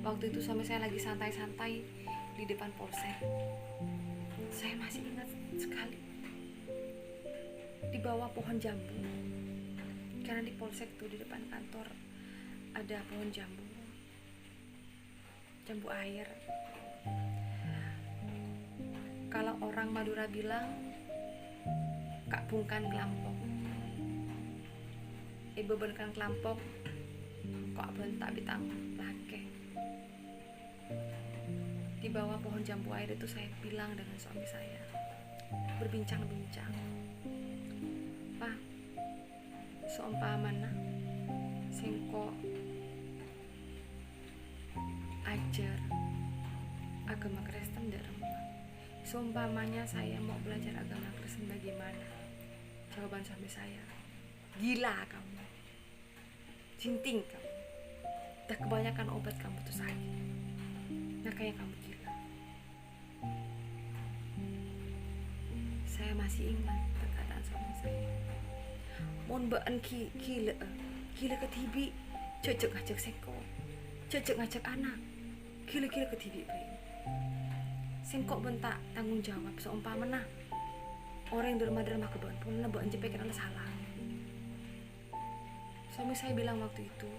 Waktu itu suami saya lagi santai-santai di depan polsek. Saya masih ingat sekali, di bawah pohon jambu. Karena di polsek itu di depan kantor ada pohon jambu air. Kalau orang Madura bilang kak bungkan kelampok, ibu benkan kelampok kok bentak bitang lake. Di bawah pohon jambu air itu saya bilang dengan suami saya, berbincang-bincang, Pak, seumpamana sengko ajar agama Kristen dalam. Seumpamanya saya mau belajar agama Kristen, bagaimana? Jawaban suami saya, gila kamu, jinting kamu, dah kebanyakan obat kamu tuh sakit, nah kayak kamu gila. Saya masih ingat perkataan suami saya, mon baan gila ketibi, cocok ngajak sengko, cocok ngajak anak, gila ketibi baik. Sengkok bentak tanggung jawab seumpamana orang yang derma-derma kebon pun nebak jepek karena salah. Suami saya bilang waktu itu,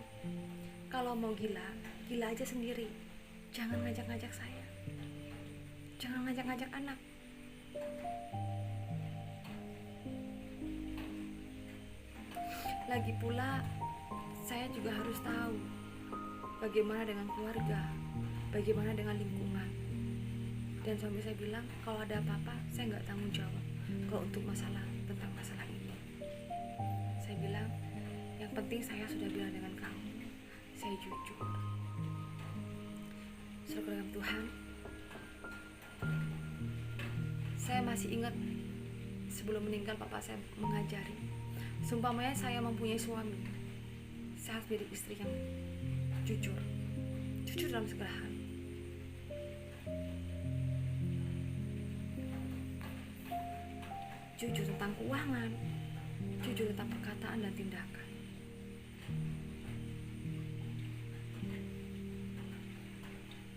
kalau mau gila aja sendiri, jangan ngajak-ngajak saya, jangan ngajak-ngajak anak. Lagi pula saya juga harus tahu bagaimana dengan keluarga, bagaimana dengan lingkungan. Dan suami saya bilang, kalau ada apa-apa saya nggak tanggung jawab kalau untuk tentang masalah ini. Saya bilang, yang penting saya sudah bilang dengan kamu, saya jujur. Saudara dalam Tuhan, saya masih ingat sebelum meninggal papa saya mengajari, seumpamanya saya mempunyai suami, saya harus menjadi istri yang jujur dalam segala hal. Jujur tentang keuangan, jujur tentang perkataan dan tindakan.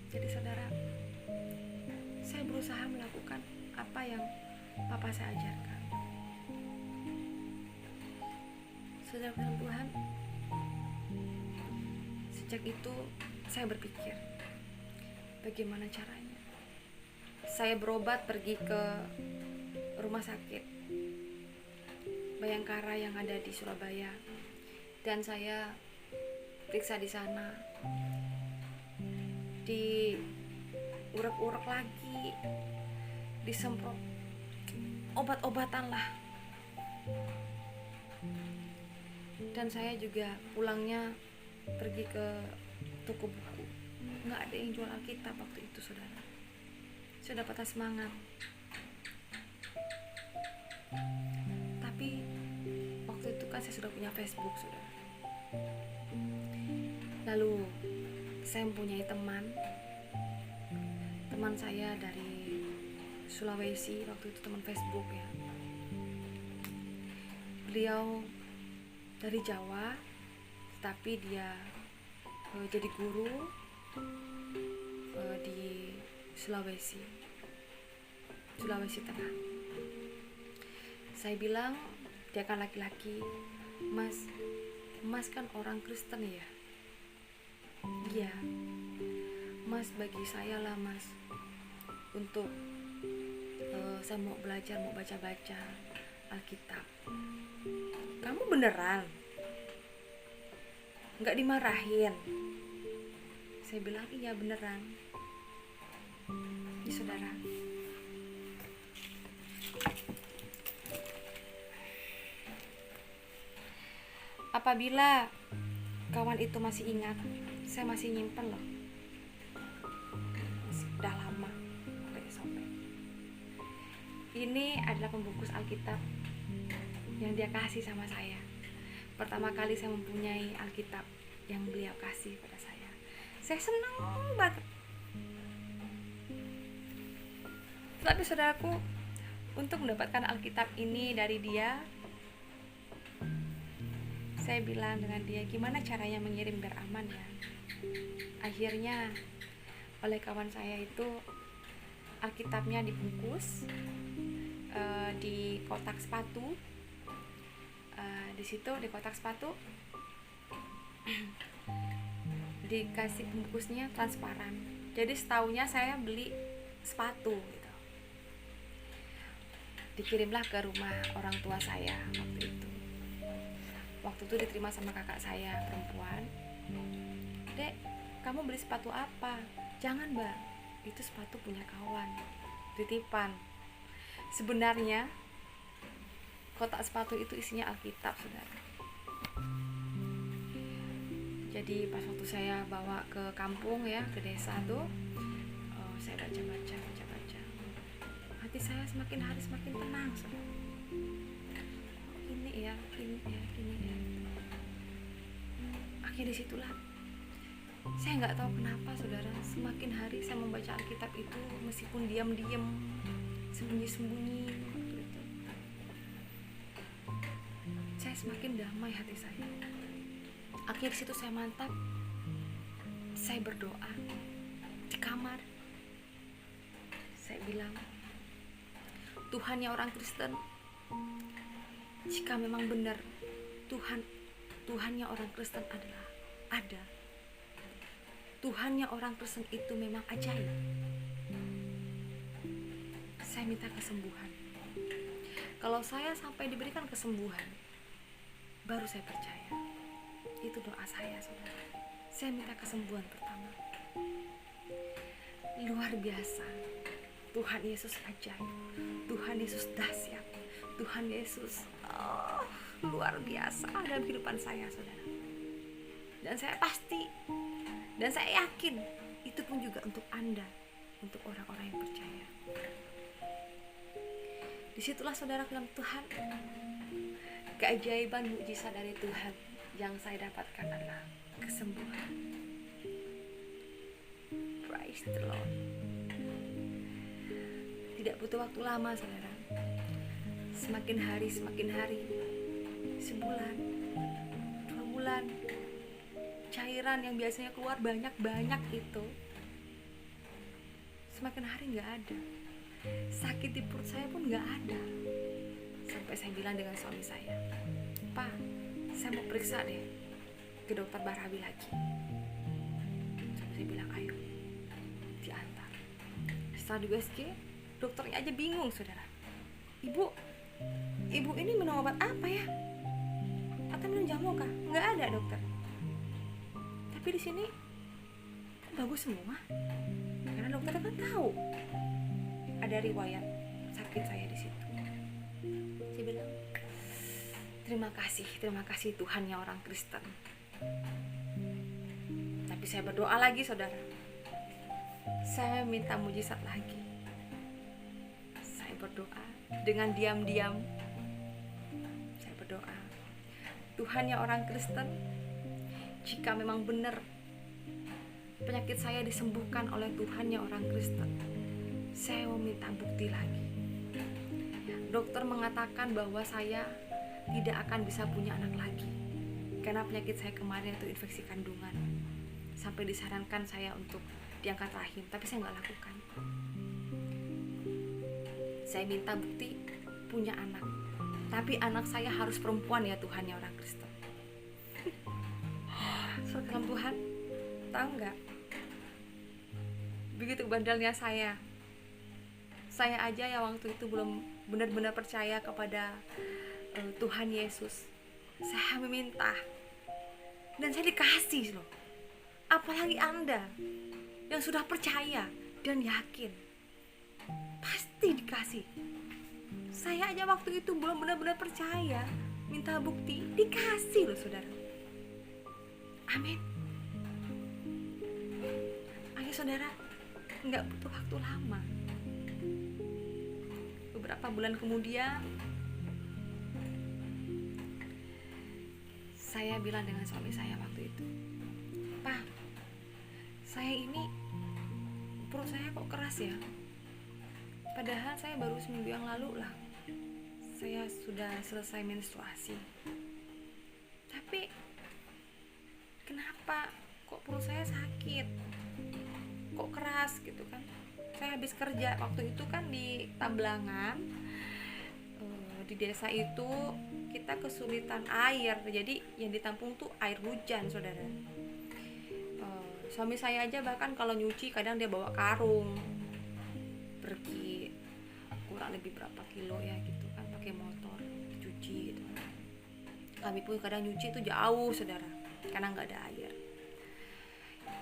Jadi saudara, saya berusaha melakukan apa yang papa saya ajarkan. Saudara dalam Tuhan, sejak itu saya berpikir bagaimana caranya. Saya berobat, pergi ke rumah sakit Bayangkara yang ada di Surabaya, dan saya periksa di sana. Di urek-urek lagi, disemprot obat-obatan lah. Dan saya juga pulangnya pergi ke toko buku, nggak ada yang jual Alkitab waktu itu, saudara. Saya patah semangat. Tapi waktu itu kan saya sudah punya Facebook, saudara. Lalu saya mempunyai teman saya dari Sulawesi, waktu itu teman Facebook ya. Beliau dari Jawa, tapi dia jadi guru di Sulawesi Tengah. Saya bilang, dia kan laki-laki, Mas kan orang Kristen ya? Iya, Mas, bagi saya lah Mas, untuk saya mau belajar, mau baca-baca Alkitab. Kamu beneran? Nggak dimarahin? Saya bilang iya beneran. Ini saudara, apabila kawan itu masih ingat, saya masih nyimpen loh, udah lama, sobek. Ini adalah pembungkus Alkitab yang dia kasih sama saya. Pertama kali saya mempunyai Alkitab yang beliau kasih pada saya. Saya senang banget. Tapi saudaraku, untuk mendapatkan Alkitab ini dari dia, saya bilang dengan dia, gimana caranya mengirim biar aman ya. Akhirnya oleh kawan saya itu Alkitabnya dibungkus di kotak sepatu. Di situ di kotak sepatu dikasih bungkusnya transparan. Jadi setaunya saya beli sepatu gitu. Dikirimlah ke rumah orang tua saya waktu itu. Waktu itu diterima sama kakak saya perempuan. Dek, kamu beli sepatu apa? Jangan Mbak, itu sepatu punya kawan, titipan. Sebenarnya kotak sepatu itu isinya Alkitab, saudara. Jadi pas waktu saya bawa ke kampung ya, ke desa tuh, saya baca-baca. Hati saya semakin hari semakin tenang, saudara. Ini ya. Akhirnya disitulah saya nggak tahu kenapa, saudara, semakin hari saya membaca Alkitab itu, meskipun diam-diam, sembunyi-sembunyi, waktu itu saya semakin damai hati saya. Akhirnya situ saya mantap, saya berdoa di kamar. Saya bilang, Tuhannya orang Kristen, jika memang benar Tuhannya orang Kristen adalah ada, Tuhannya orang Kristen itu memang ajaib, saya minta kesembuhan. Kalau saya sampai diberikan kesembuhan, baru saya percaya. Itu doa saya, saudara. Saya minta kesembuhan pertama. Luar biasa, Tuhan Yesus ajaib, Tuhan Yesus dahsyat, Tuhan Yesus luar biasa dalam kehidupan saya, saudara. Dan saya pasti, dan saya yakin itu pun juga untuk Anda, untuk orang-orang yang percaya. Disitulah saudara bilang, Tuhan, keajaiban mukjizat dari Tuhan yang saya dapatkan adalah kesembuhan. Praise the Lord. Tidak butuh waktu lama, saudara. Semakin hari, sebulan, 2 bulan, cairan yang biasanya keluar banyak itu semakin hari nggak ada. Sakit di perut saya pun nggak ada. Sampai saya bilang dengan suami saya, Pak, saya mau periksa deh ke dokter Barabi lagi. Suami saya bilang, ayo, diantar. Setelah di USG, dokternya aja bingung, saudara. Ibu ini minum obat apa ya? Atau minum jamu kah? Nggak ada, dokter. Tapi di sini bagus semua. Karena dokter kan tahu ada riwayat sakit saya di situ. Saya bilang, terima kasih Tuhan ya orang Kristen. Tapi saya berdoa lagi saudara. Saya minta mujizat lagi. Saya berdoa dengan diam-diam. Saya berdoa, Tuhan ya orang Kristen, jika memang benar penyakit saya disembuhkan oleh Tuhan ya orang Kristen, saya mau minta bukti lagi. Dokter mengatakan bahwa saya tidak akan bisa punya anak lagi karena penyakit saya kemarin itu infeksi kandungan. Sampai disarankan saya untuk diangkat rahim, tapi saya nggak lakukan. Saya minta bukti punya anak, tapi anak saya harus perempuan ya Tuhan ya orang Kristen. Saudara Tuhan, tahu nggak? Begitu bandelnya saya aja yang waktu itu belum benar-benar percaya kepada Tuhan Yesus. Saya meminta dan saya dikasih loh. Apalagi Anda yang sudah percaya dan yakin, pasti dikasih. Saya aja waktu itu belum benar-benar percaya, minta bukti, dikasih loh saudara. Amin. Ayo saudara, nggak butuh waktu lama. Beberapa bulan kemudian, saya bilang dengan suami saya waktu itu, Pak, saya ini perut saya kok keras ya. Padahal saya baru seminggu yang lalu lah saya sudah selesai menstruasi. Tapi kenapa kok perut saya sakit, kok keras gitu kan. Saya habis kerja waktu itu kan di Tambelangan, di desa itu kita kesulitan air, jadi yang ditampung tuh air hujan saudara. Suami saya aja bahkan kalau nyuci kadang dia bawa karung pergi kurang lebih berapa kilo ya gitu kan, pakai motor cuci gitu. Kami pun kadang nyuci itu jauh saudara karena nggak ada air.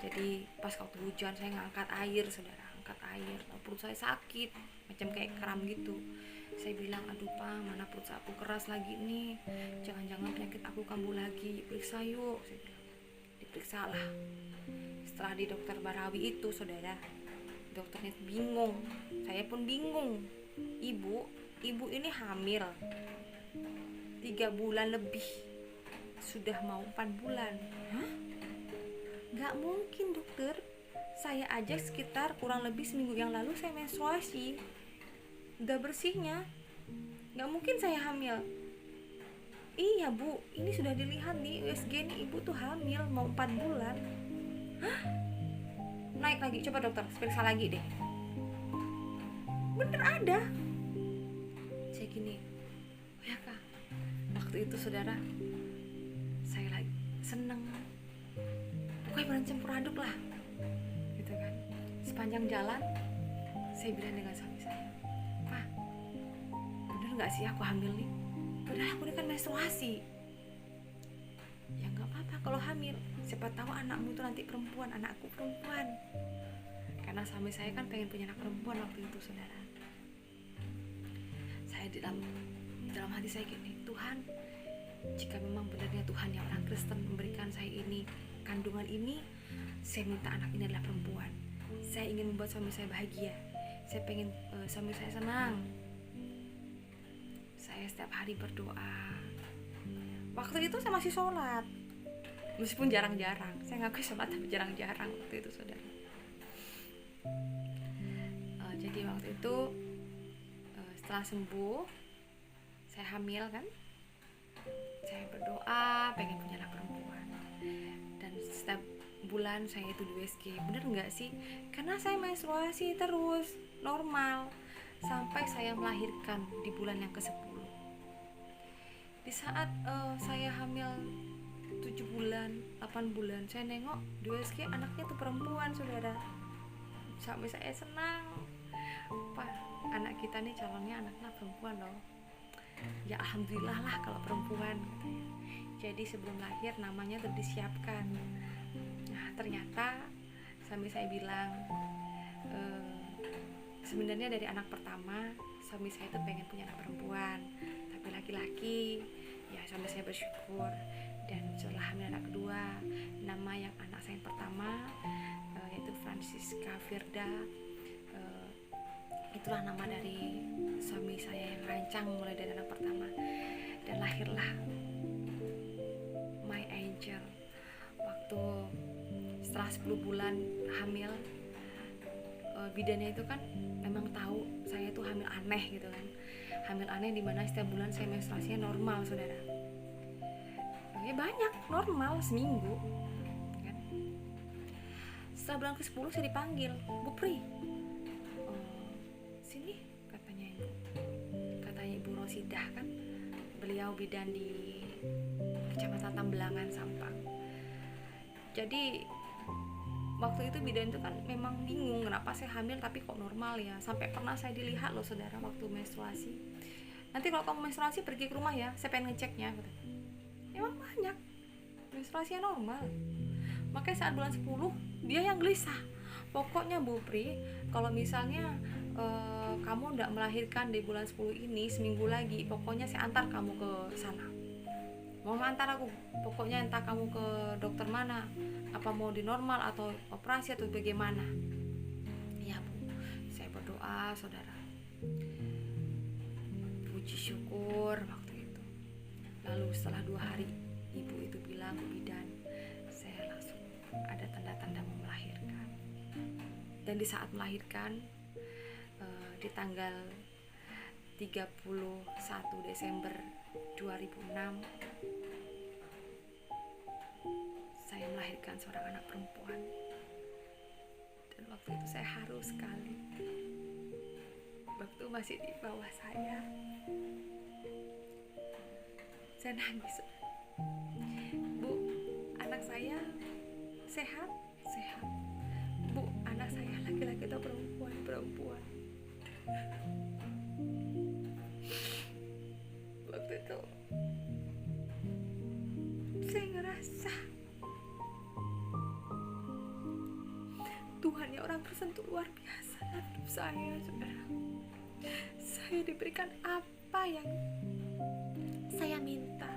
Jadi pas waktu hujan saya ngangkat air saudara, angkat air, perut saya sakit macam kayak kram gitu. Saya bilang, aduh Pak, mana perut aku keras lagi nih, jangan-jangan penyakit aku kambuh lagi, periksa yuk. Saya bilang, diperiksa lah. Setelah di dokter Barawi itu saudara, dokternya bingung, saya pun bingung. Ibu ini hamil 3 bulan lebih, sudah mau 4 bulan. Hah? Gak mungkin dokter, saya aja sekitar kurang lebih seminggu yang lalu saya menstruasi, udah bersihnya, gak mungkin saya hamil. Iya Bu, ini sudah dilihat nih USG nih, ibu tuh hamil mau 4 bulan. Hah? Naik lagi, coba dokter periksa lagi deh. Bener ada. Saya gini, oh ya Kak, waktu itu saudara, saya lagi seneng, pokoknya bercampur aduk lah gitu kan. Sepanjang jalan saya bilang dengan suami saya, Pak, bener gak sih aku hamil nih? Padahal aku ini kan menstruasi. Ya gak apa-apa kalau hamil, siapa tahu anakmu itu nanti perempuan, anakku perempuan. Karena suami saya kan pengen punya anak perempuan waktu itu saudara. Saya dalam hati saya gini, Tuhan, jika memang benarnya Tuhan yang orang Kristen memberikan saya ini kandungan ini, saya minta anak ini adalah perempuan. Saya ingin membuat suami saya bahagia. Saya pengen suami saya senang. Saya setiap hari berdoa. Waktu itu saya masih sholat, meskipun jarang-jarang. Saya ngaku sholat tapi jarang-jarang waktu itu saudara. Jadi waktu itu setelah sembuh, saya hamil kan. Saya berdoa pengen punya anak perempuan. Dan setiap bulan saya itu di USG. Bener gak sih? Karena saya menstruasi terus normal sampai saya melahirkan di bulan yang ke-10. Di saat saya hamil 7 bulan, 8 bulan, saya nengok di USG anaknya tuh perempuan saudara. Sampai saya senang, Pak, anak kita nih calonnya anaknya perempuan loh. Ya alhamdulillah lah kalau perempuan gitu ya. Jadi sebelum lahir namanya sudah disiapkan. Nah ternyata suami saya bilang, sebenarnya dari anak pertama suami saya itu pengen punya anak perempuan, tapi laki-laki. Ya suami saya bersyukur, dan setelah hamil anak kedua, nama yang anak saya yang pertama yaitu Francisca Firda, itulah nama dari suami saya yang rancang mulai dari anak pertama, dan lahirlah my angel. Waktu setelah 10 bulan hamil, bidannya itu kan memang tahu saya itu hamil aneh gitu kan, hamil aneh dimana setiap bulan saya menstruasinya normal, saudara. Ya banyak, normal seminggu kan. Setelah bulan ke-10 saya dipanggil, Bu Pri, sini, katanya Ibu Rosidah kan, beliau bidan di Kecamatan Tambelangan, Sampang. Jadi waktu itu bidan itu kan memang bingung kenapa saya hamil tapi kok normal ya, sampai pernah saya dilihat loh saudara waktu menstruasi. Nanti kalau kamu menstruasi pergi ke rumah ya, saya pengen ngeceknya. Emang banyak menstruasinya normal. Makanya saat bulan 10 dia yang gelisah, pokoknya Bu Pri, kalau misalnya kamu nggak melahirkan di bulan 10 ini, seminggu lagi pokoknya saya antar kamu ke sana. Mau antar aku, pokoknya entah kamu ke dokter mana, apa mau di normal atau operasi atau bagaimana. Ya Bu, saya berdoa saudara, puji syukur waktu itu. Lalu setelah 2 hari ibu itu bilang ke bidan, saya langsung ada tanda-tanda mau melahirkan. Dan di saat melahirkan, di tanggal 31 Desember 2006, saya melahirkan seorang anak perempuan. Dan waktu itu saya haru sekali. Waktu masih di bawah saya nangis. Bu, anak saya sehat? Sehat. Bu, anak saya laki-laki atau perempuan? Perempuan. Waktu itu saya ngerasa Tuhan ya orang tersentuh luar biasa dalam hidup saya, saudara. Saya diberikan apa yang saya minta.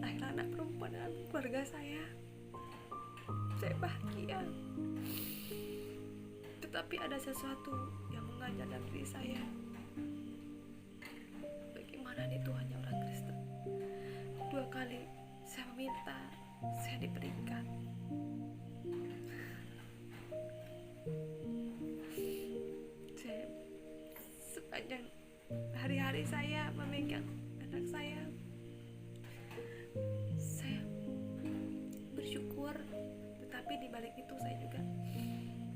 Lahir anak perempuan dalam keluarga saya bahagia. Tetapi ada sesuatu yang mengajak dalam diri saya. Bagaimana nih Tuhannya orang Kristen? 2 kali saya meminta, saya diberikan. Saya sepanjang hari-hari saya memegang anak saya bersyukur. Tetapi di balik itu saya juga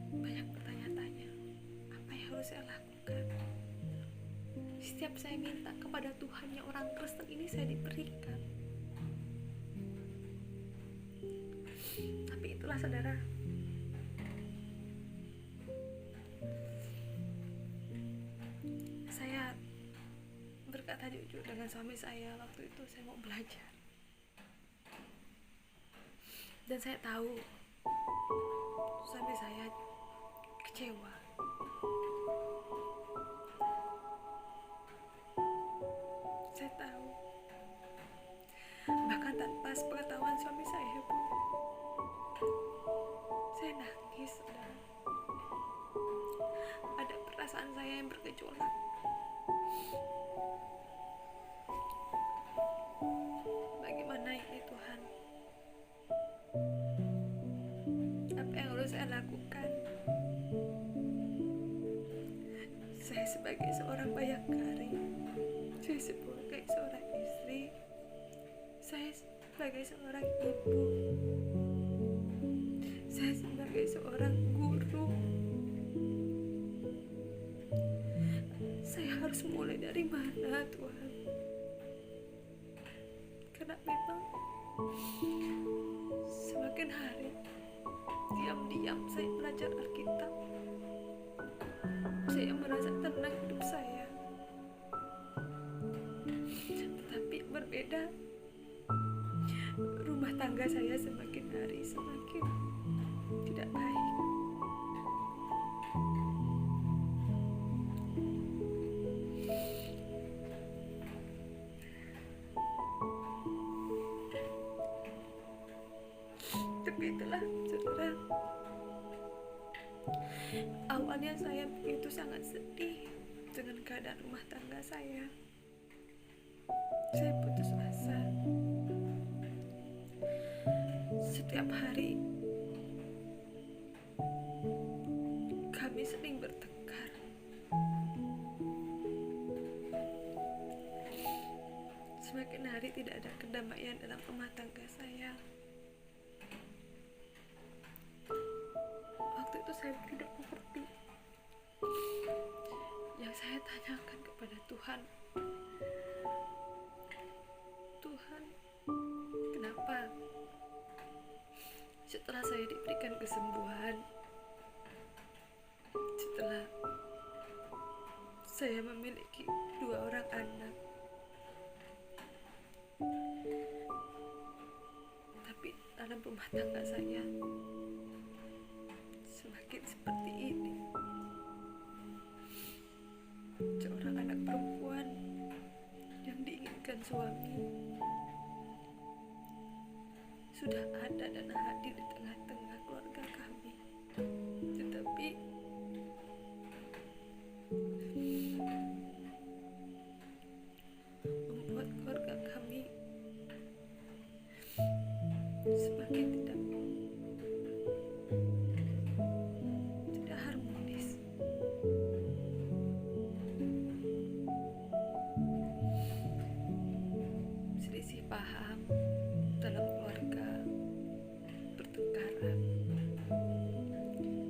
banyak bertanya-tanya, apa yang harus saya lakukan? Setiap saya minta kepada Tuhan yang orang Kristen ini, saya diberikan. Tapi itulah saudara, saya berkata jujur dengan suami saya, waktu itu saya mau belajar. Dan saya tahu suami saya kecewa. Saya tahu, bahkan tanpa sepengetahuan suami saya pun, saya nangis. Ada perasaan saya yang bergejolak. Bagaimana ini Tuhan? Apa yang harus saya lakukan? Saya sebagai seorang bayangkari, saya sebagai seorang istri, saya sebagai seorang ibu, saya sebagai seorang guru, saya harus mulai dari mana Tuhan? Karena memang semakin hari diam-diam saya belajar Alkitab, saya merasa tenang hidup saya. Tetapi berbeda, rumah rumah tangga saya semakin hari semakin tidak baik. Tapi itulah saudara, awalnya saya begitu sangat sedih dengan keadaan rumah tangga saya. Saya putus asa. Setiap hari kami sering bertengkar. Semakin hari tidak ada kedamaian dalam rumah tangga saya. Waktu itu saya tidak mengerti. Yang saya tanyakan kepada Tuhan, Tuhan, kenapa setelah saya diberikan kesembuhan, setelah saya memiliki 2 orang anak, tapi dalam rumah tangga saya semakin seperti ini? Seorang anak perempuan yang diinginkan suami sudah ada dan hadir di tengah-tengah keluarga kami, tetapi membuat keluarga kami semakin tidak harmonis. Selisih paham dalam keluarga, pertengkaran,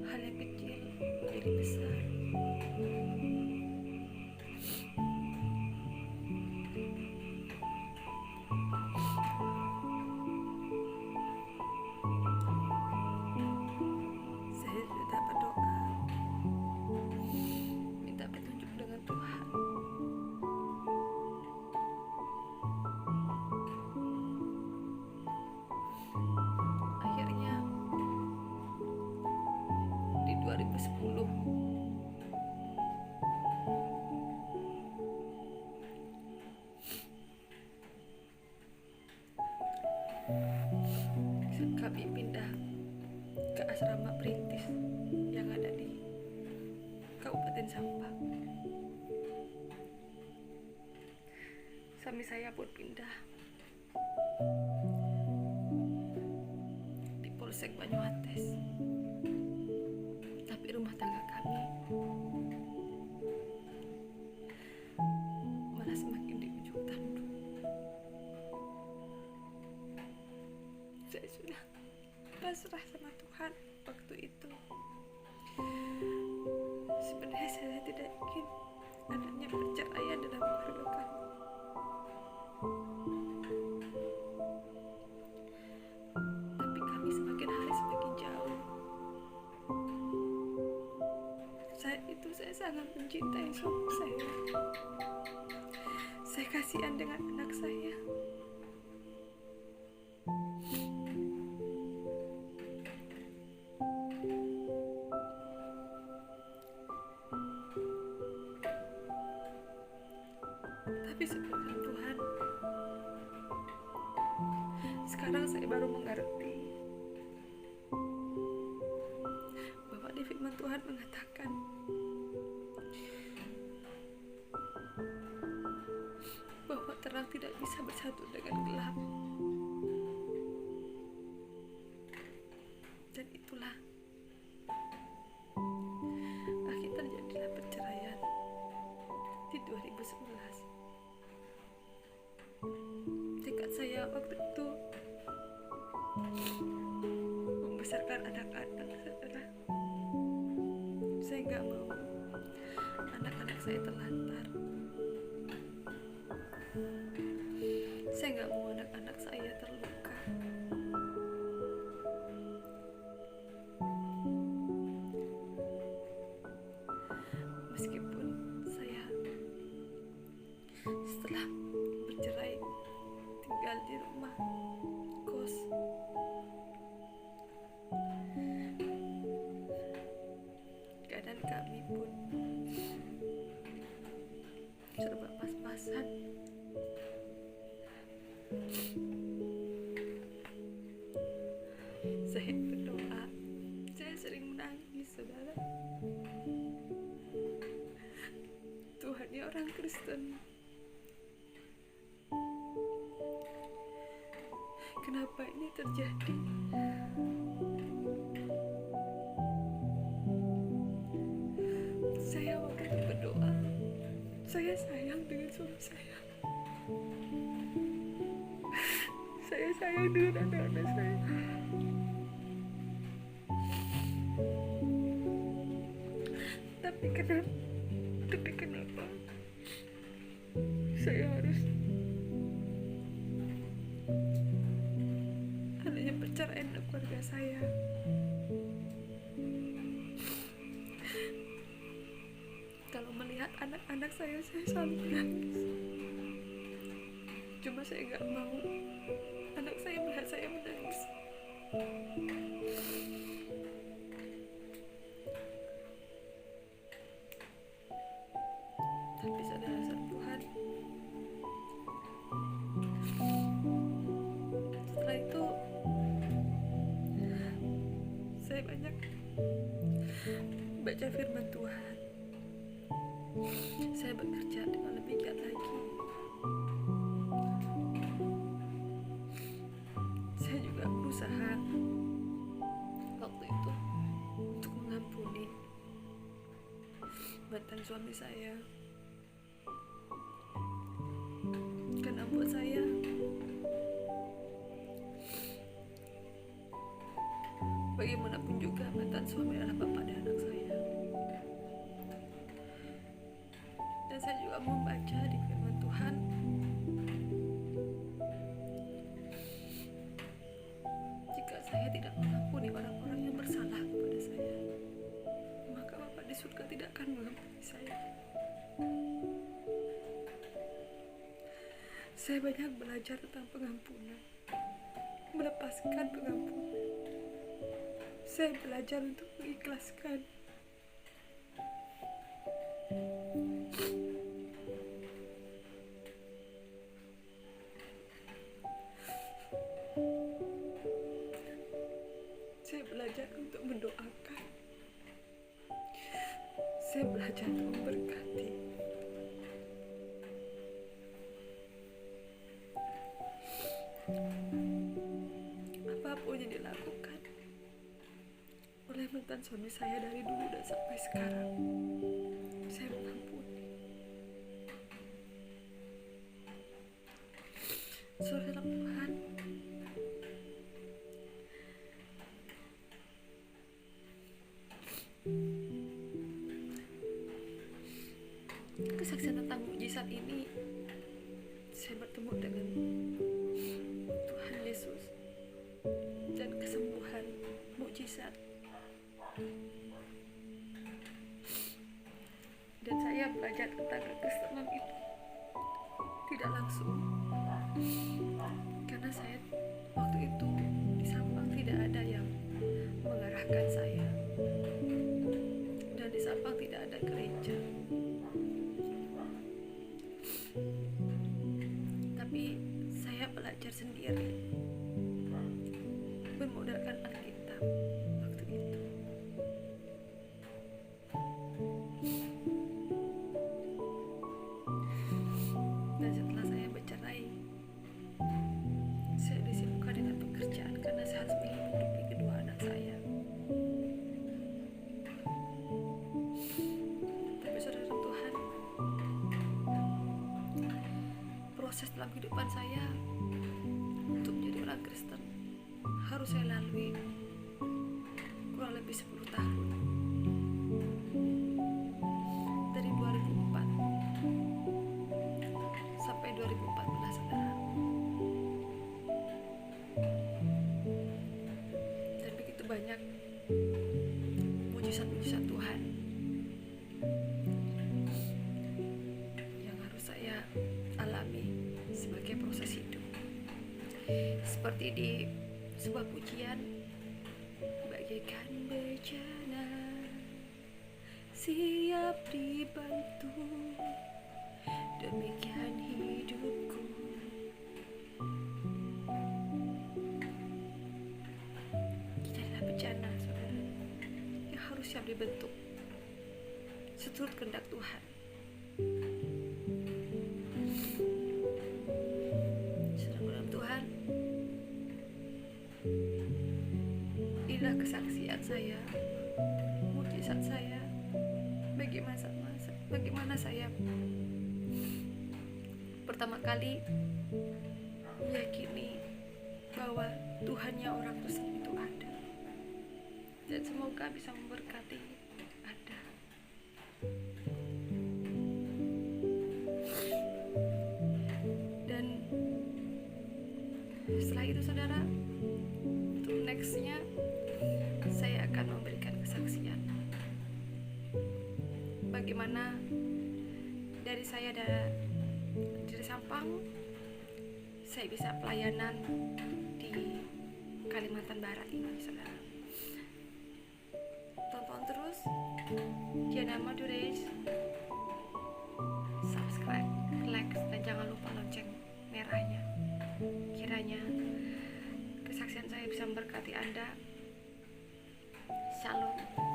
hal yang kecil menjadi besar. Saya sudah berdoa, minta petunjuk dengan Tuhan. Akhirnya di 2010 kami pindah ke asrama perintis yang ada di Kabupaten Sampang. Suami saya pun pindah di Polsek Banyuates. Tapi rumah tangga kami malah semakin di ujung tanduk. Saya sudah pasrah sama Tuhan waktu itu. Sebenarnya saya tidak ingin adanya perceraian dalam keluarga kami. Tapi kami semakin hari semakin jauh. Saya sangat mencintai suami saya. Saya kasihan dengan anak saya. Tapi sebenarnya Tuhan, sekarang saya baru mengerti bahwa di firman Tuhan mengatakan bahwa terang tidak bisa bersatu dengan gelap. Dan itulah akhirnya terjadilah perceraian di 2011. Tekad saya waktu itu membesarkan anak-anak, saudara. Saya gak mau anak-anak saya terlantar. Saya gak mau anak-anak saya terluka. Meskipun saya setelah bercerai tinggal di rumah kos kami pun serba pas-pasan. Saya berdoa, saya sering menangis, saudara. Tuhan, ya orang Kristen, kenapa ini terjadi? Saya waktu itu berdoa, saya sayang dengan suami saya. Saya sayang dengan anak-anak saya. Tapi kenapa saya harus adanya perceraian dalam keluarga saya? Kalau melihat anak-anak saya selalu menangis. Cuma saya gak mau anak saya melihat saya menangis. Tapi saudara Tuhan, setelah itu saya banyak baca firman Tuhan. Saya bekerja dengan lebih giat lagi. Saya juga berusaha waktu itu untuk mengampuni mantan suami saya, karena buat saya bagaimanapun juga mantan suami adalah bapak dan anak saya. Dan saya juga membaca di firman Tuhan, jika saya tidak mengampuni orang-orang yang bersalah kepada saya, maka Bapa di surga tidak akan mengampuni saya. Saya banyak belajar tentang pengampunan, melepaskan pengampunan. Saya belajar untuk mengikhlaskan. Saya belajar untuk mendoakan. Saya belajar untuk memberkati. Apapun yang dilakukan oleh mantan suami saya dari dulu dan sampai sekarang, saya mengampuni. Saudara Tuhan, kesaksian tentang mukjizat ini, saya bertemu dengan Tuhan Yesus dan kesembuhan mukjizat. Dan saya belajar tentang kekristenan itu tidak langsung, karena saya waktu itu di Sampang tidak ada yang mengarahkan saya, dan di Sampang tidak ada gereja. Tapi saya belajar sendiri, bermodalkan Alkitab waktu itu. Dan setelah saya bercerai, saya disibukkan dengan pekerjaan karena saya harus menghidupi kedua anak saya. Tapi saudara Tuhan, proses dalam kehidupan saya untuk menjadi orang Kristen harus saya lalui kurang lebih 10 tahun. Dari 2004 sampai 2014, saudara. Dan begitu banyak mujizat-mujizat Tuhan yang harus saya alami sebagai proses hidup. Seperti di sebuah pujian, bagaikan bejana siap dibantu, demikian hidupku. Kita adalah bejana, saudara, yang harus siap dibentuk seturut kehendak Tuhan. Saudara dalam Tuhan, inilah kesaksian saya, mujizat saya, bagaimana saya pertama kali meyakini bahwa Tuhannya orang Kristen itu ada, dan semoga bisa memberkati Anda. Dan setelah itu, saudara, untuk nextnya saya akan memberikan kesaksian bagaimana dari saya dari Sampang saya bisa pelayanan di Kalimantan Barat ini, saudara. Tonton terus Diana Madures, subscribe, like, dan jangan lupa lonceng merahnya. Kiranya kesaksian saya bisa memberkati Anda. Shalom.